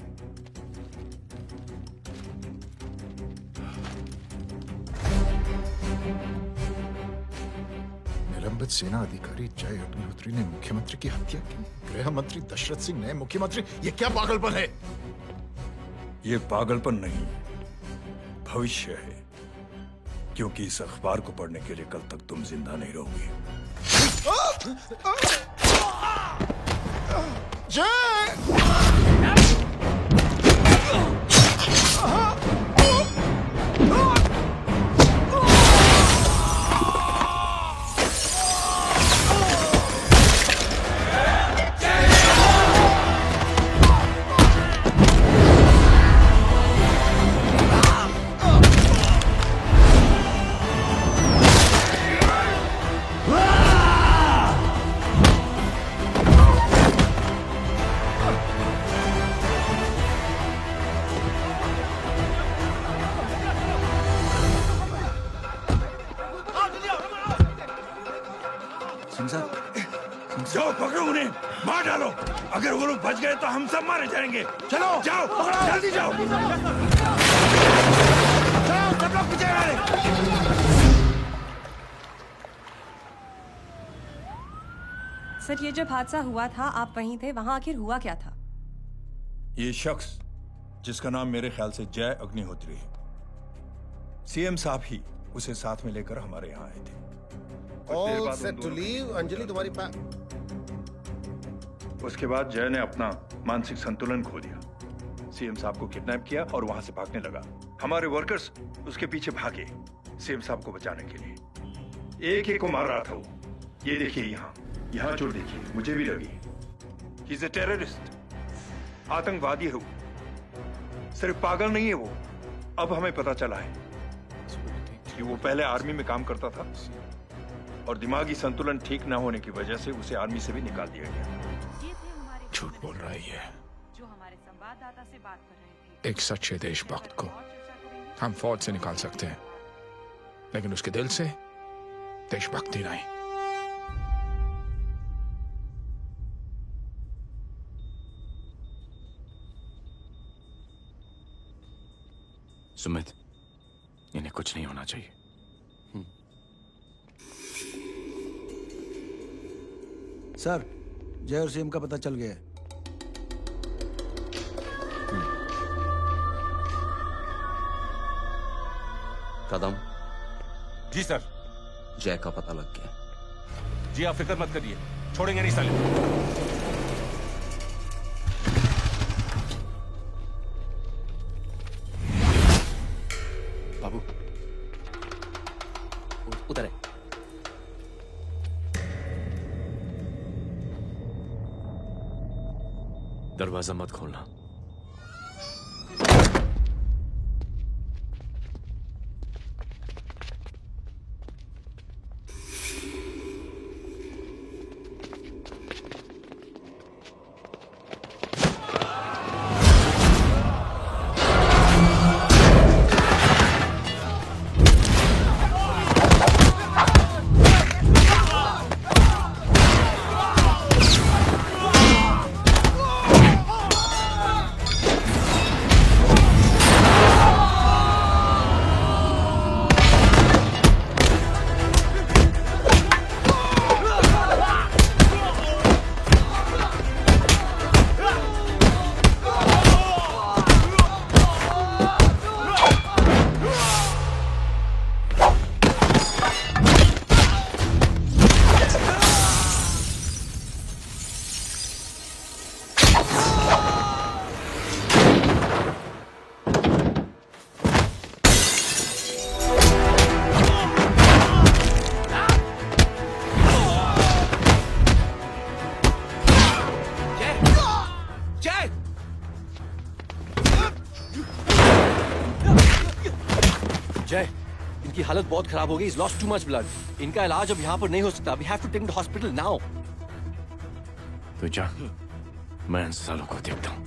निलंबित सेना अधिकारी जय अग्निहोत्री ने मुख्यमंत्री की हत्या की। गृह मंत्री दशरथ सिंह नए मुख्यमंत्री। ये क्या पागलपन है? ये पागलपन नहीं, भविष्य है, क्योंकि इस अखबार को पढ़ने के लिए कल तक तुम जिंदा नहीं रहोगे। जाओ पकड़ो उन्हें, मार डालो। अगर वो लोग बच गए तो हम सब मारे जाएंगे। चलो जाओ, जल्दी जाओ। सब लोग पीछे हटा ले। सर, ये जब हादसा हुआ था आप वहीं थे, वहां आखिर हुआ क्या था? ये शख्स जिसका नाम मेरे ख्याल से जय अग्निहोत्री है, सीएम साहब ही उसे साथ में लेकर हमारे यहाँ आए थे। All set to leave. Anjali तुम्हारी उसके बाद जय ने अपना मानसिक संतुलन खो दिया, सीएम साहब को किडनैप किया और वहां से भागने लगा। हमारे वर्कर्स उसके पीछे भागे सीएम साहब को बचाने के लिए। एक को मार रहा था वो। ये देखिए यहाँ चोट देखिए, मुझे भी लगी। ही इज अ टेररिस्ट, आतंकवादी है वो, सिर्फ पागल नहीं है वो। अब हमें पता चला है कि वो पहले आर्मी में काम करता था और दिमागी संतुलन ठीक न होने की वजह से उसे आर्मी से भी निकाल दिया गया। झूठ बोल रहा है ये। जो हमारे संवाददाता से बात कर रहे थे। एक सच्चे देशभक्त को हम फौज से निकाल सकते हैं, लेकिन उसके दिल से देशभक्ति नहीं। सुमित, इन्हें कुछ नहीं होना चाहिए। सर, जय और सीएम का पता चल गया है। कदम। जी सर। जय का पता लग गया। जी आप फिक्र मत करिए, छोड़ेंगे नहीं साले। बाबू उधर है। दरवाजा मत खोलना। जय, इनकी हालत बहुत खराब हो गई। He's lost too much blood. इनका इलाज अब यहाँ पर नहीं हो सकता। We have to take him to hospital now. तो जा, मैं इन सालों को देखता हूँ।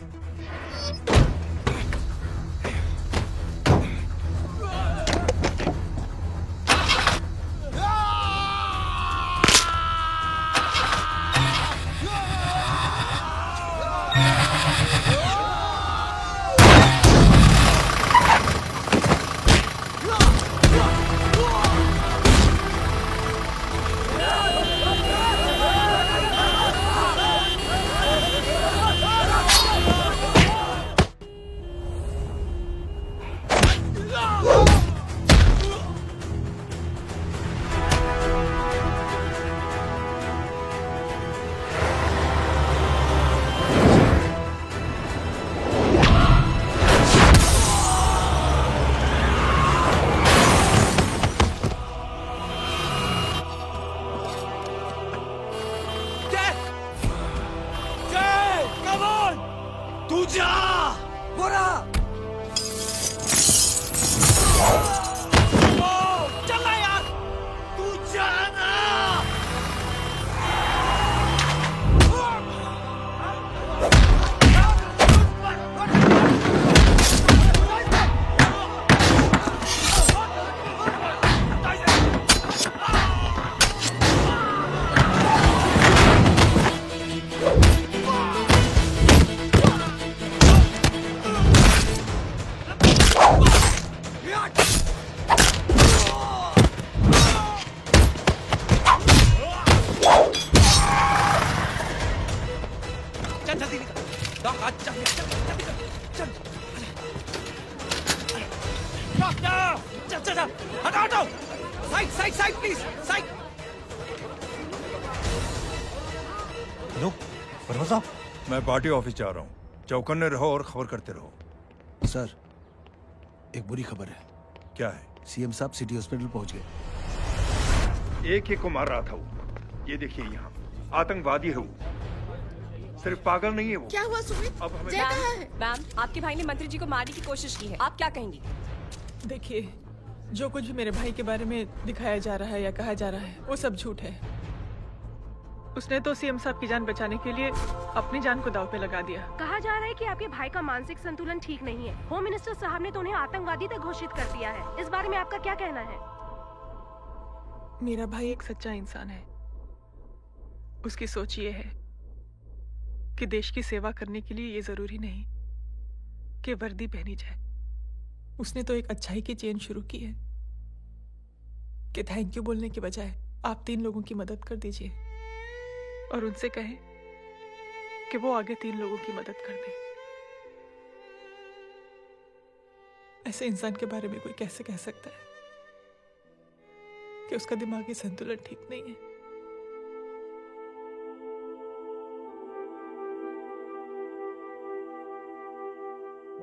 डॉक आज चल चल डॉक चल चल चल हटाओ हटाओ side side side please side hello परवा साहब, मैं पार्टी ऑफिस जा रहा हूँ। चौकन्ने रहो और खबर करते रहो। सर, एक बुरी खबर है। क्या है? सीएम साहब सिटी हॉस्पिटल पहुंच गए। एक को मार रहा था वो। ये देखिए यहाँ आतंकवादी है वो। सिर्फ पागल नहीं है वो। क्या हुआ सुमित? अब हमें जय कहाँ है? मैम, आपके भाई ने मंत्री जी को मारने की कोशिश की है, आप क्या कहेंगी? देखिए, जो कुछ भी मेरे भाई के बारे में दिखाया जा रहा है या कहा जा रहा है वो सब झूठ है। उसने तो सीएम साहब की जान बचाने के लिए अपनी जान को दांव पे लगा दिया। कहा जा रहा है कि आपके भाई का मानसिक संतुलन ठीक नहीं है। होम मिनिस्टर साहब ने तो उन्हें आतंकवादी तक घोषित कर दिया है। इस बारे में आपका क्या कहना है? मेरा भाई एक सच्चा इंसान है। उसकी सोच ये है कि देश की सेवा करने के लिए ये जरूरी नहीं कि वर्दी पहनी जाए। उसने तो एक अच्छाई की चेन शुरू की है कि थैंक यू बोलने के बजाय आप 3 लोगों की मदद कर दीजिए और उनसे कहें कि वो आगे 3 लोगों की मदद कर दे। ऐसे इंसान के बारे में कोई कैसे कह सकता है कि उसका दिमागी संतुलन ठीक नहीं है?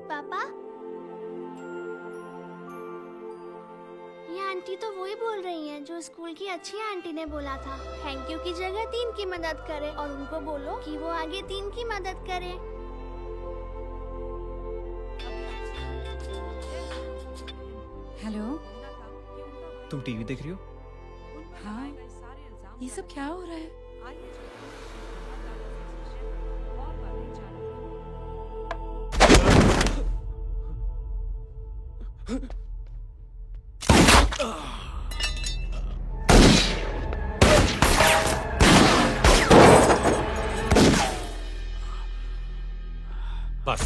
पापा, ये आंटी तो वही बोल रही हैं जो स्कूल की अच्छी आंटी ने बोला था। थैंक यू की जगह 3 की मदद करे और उनको बोलो कि वो आगे 3 की मदद करे। हेलो, तुम टीवी देख रही हो? हाँ, ये सब क्या हो रहा है? बस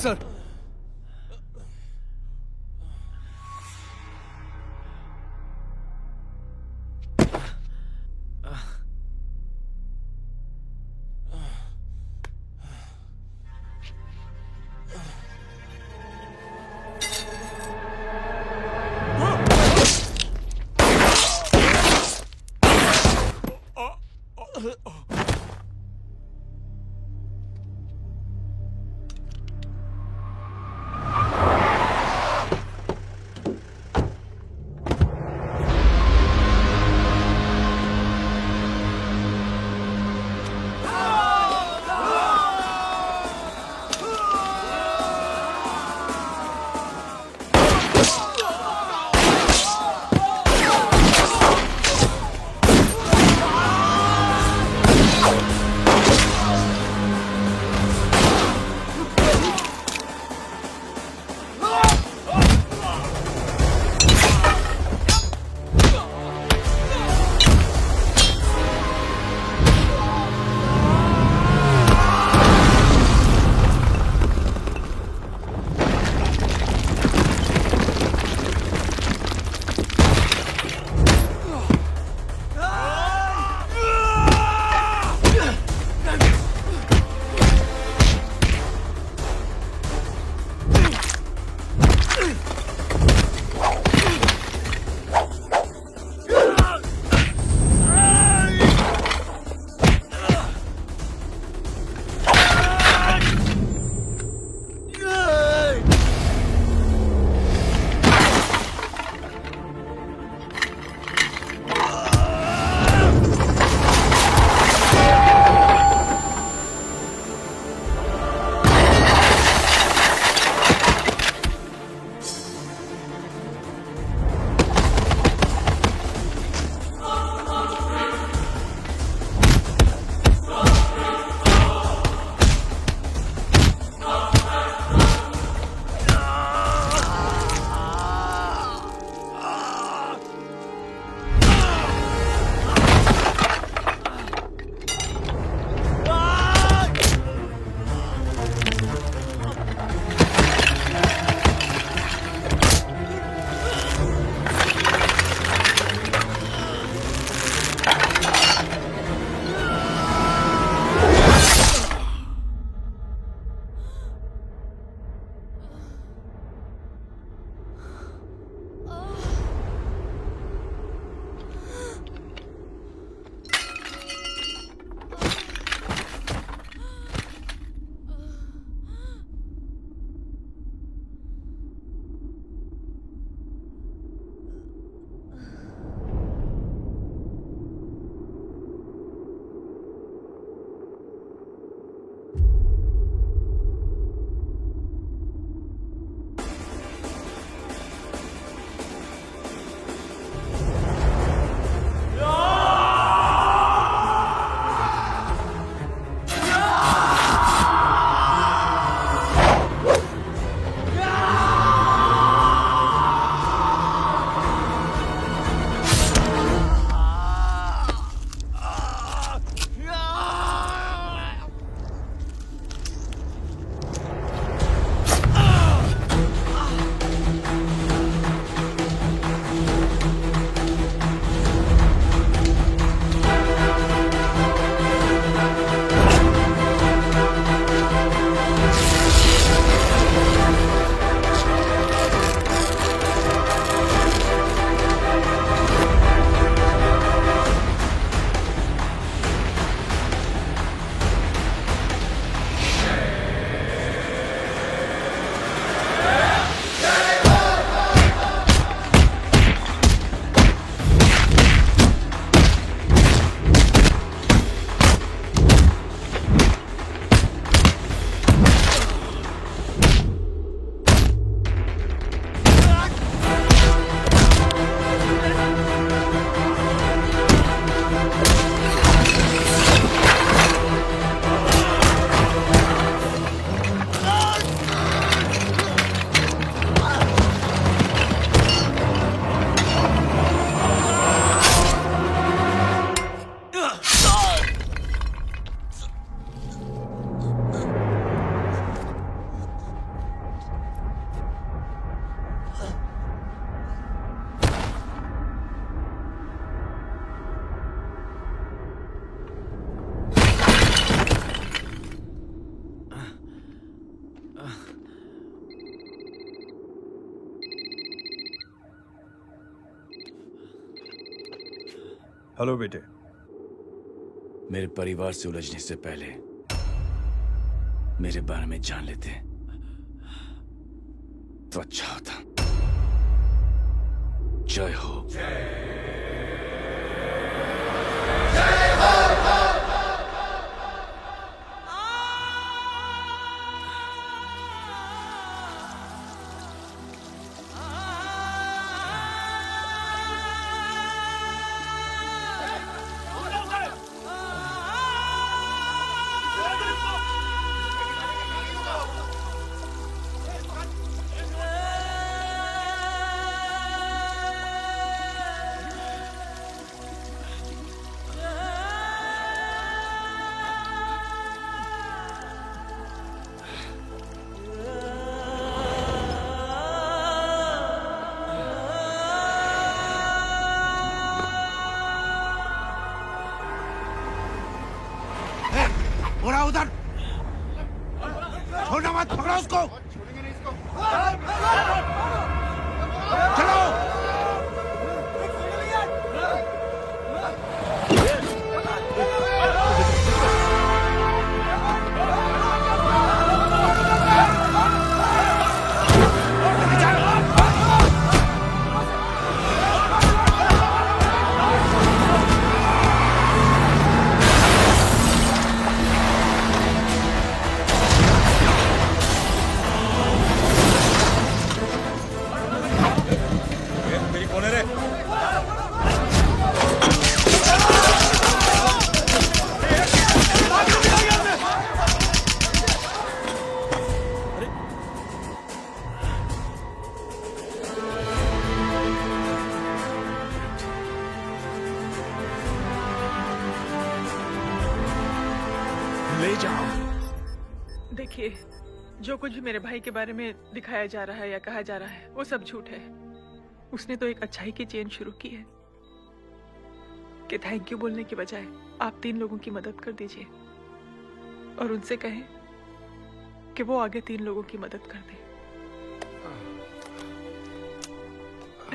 सर, हेलो बेटे। मेरे परिवार से उलझने से पहले मेरे बारे में जान लेते तो अच्छा होता। जय हो। उड़ा उधर, छोड़ना मत, पकड़ो उसको। चलो। देखिए, जो कुछ भी मेरे भाई के बारे में दिखाया जा रहा है या कहा जा रहा है वो सब झूठ है। उसने तो एक अच्छाई की चेन शुरू की है कि थैंक यू बोलने के बजाय आप 3 लोगों की मदद कर दीजिए और उनसे कहें कि वो आगे 3 लोगों की मदद कर दे।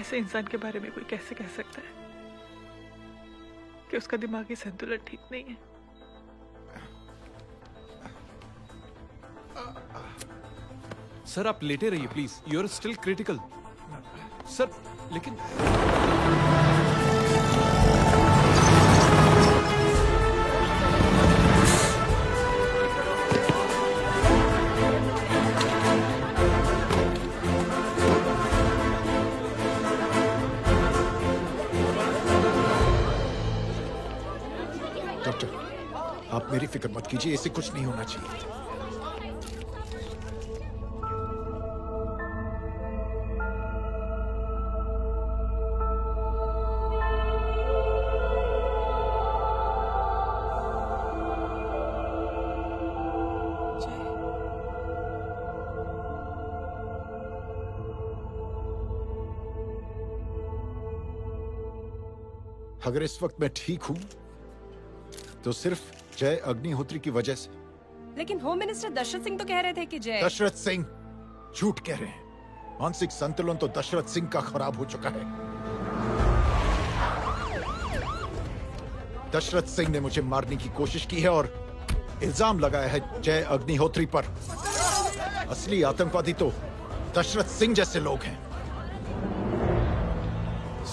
ऐसे इंसान के बारे में कोई कैसे कह सकता है कि उसका दिमागी संतुलन ठीक नहीं है? सर आप लेटे रहिए please, you are still critical. Sir लेकिन डॉक्टर, आप मेरी फिक्र मत कीजिए, इससे कुछ नहीं होना चाहिए। अगर इस वक्त मैं ठीक हूं तो सिर्फ जय अग्निहोत्री की वजह से। लेकिन होम मिनिस्टर दशरथ सिंह तो कह रहे थे कि जय। दशरथ सिंह झूठ कह रहे हैं। मानसिक संतुलन तो दशरथ सिंह का खराब हो चुका है। दशरथ सिंह ने मुझे मारने की कोशिश की है और इल्जाम लगाया है जय अग्निहोत्री पर। असली आतंकवादी तो दशरथ सिंह जैसे लोग हैं।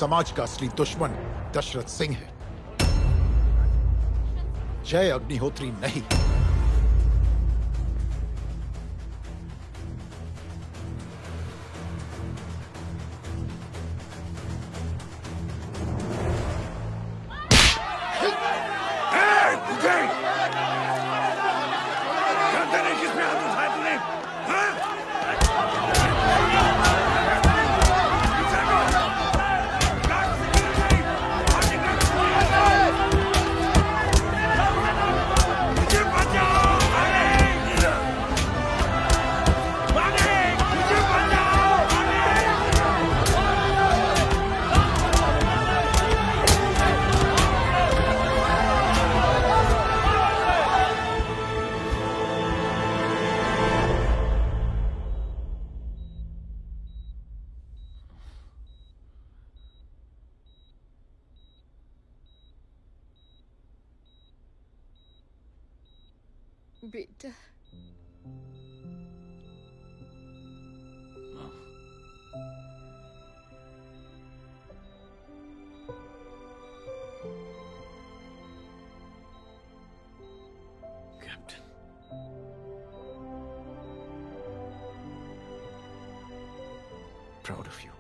समाज का असली दुश्मन दशरथ सिंह है, जय अग्निहोत्री नहीं। मुझे बेटा Proud of you.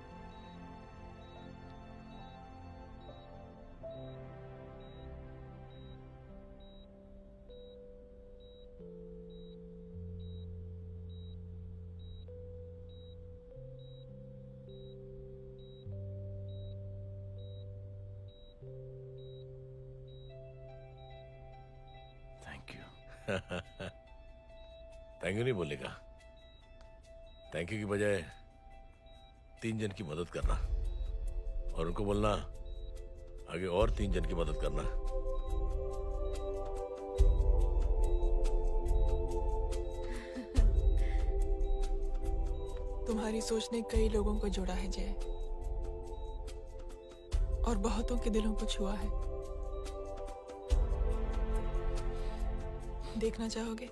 Thank you. Thank you नहीं बोलेगा, थैंक यू की बजाय 3 जन की मदद करना और उनको बोलना आगे और 3 जन की मदद करना। तुम्हारी सोच ने कई लोगों को जोड़ा है जय, और बहुतों के दिलों को छुआ है। देखना चाहोगे?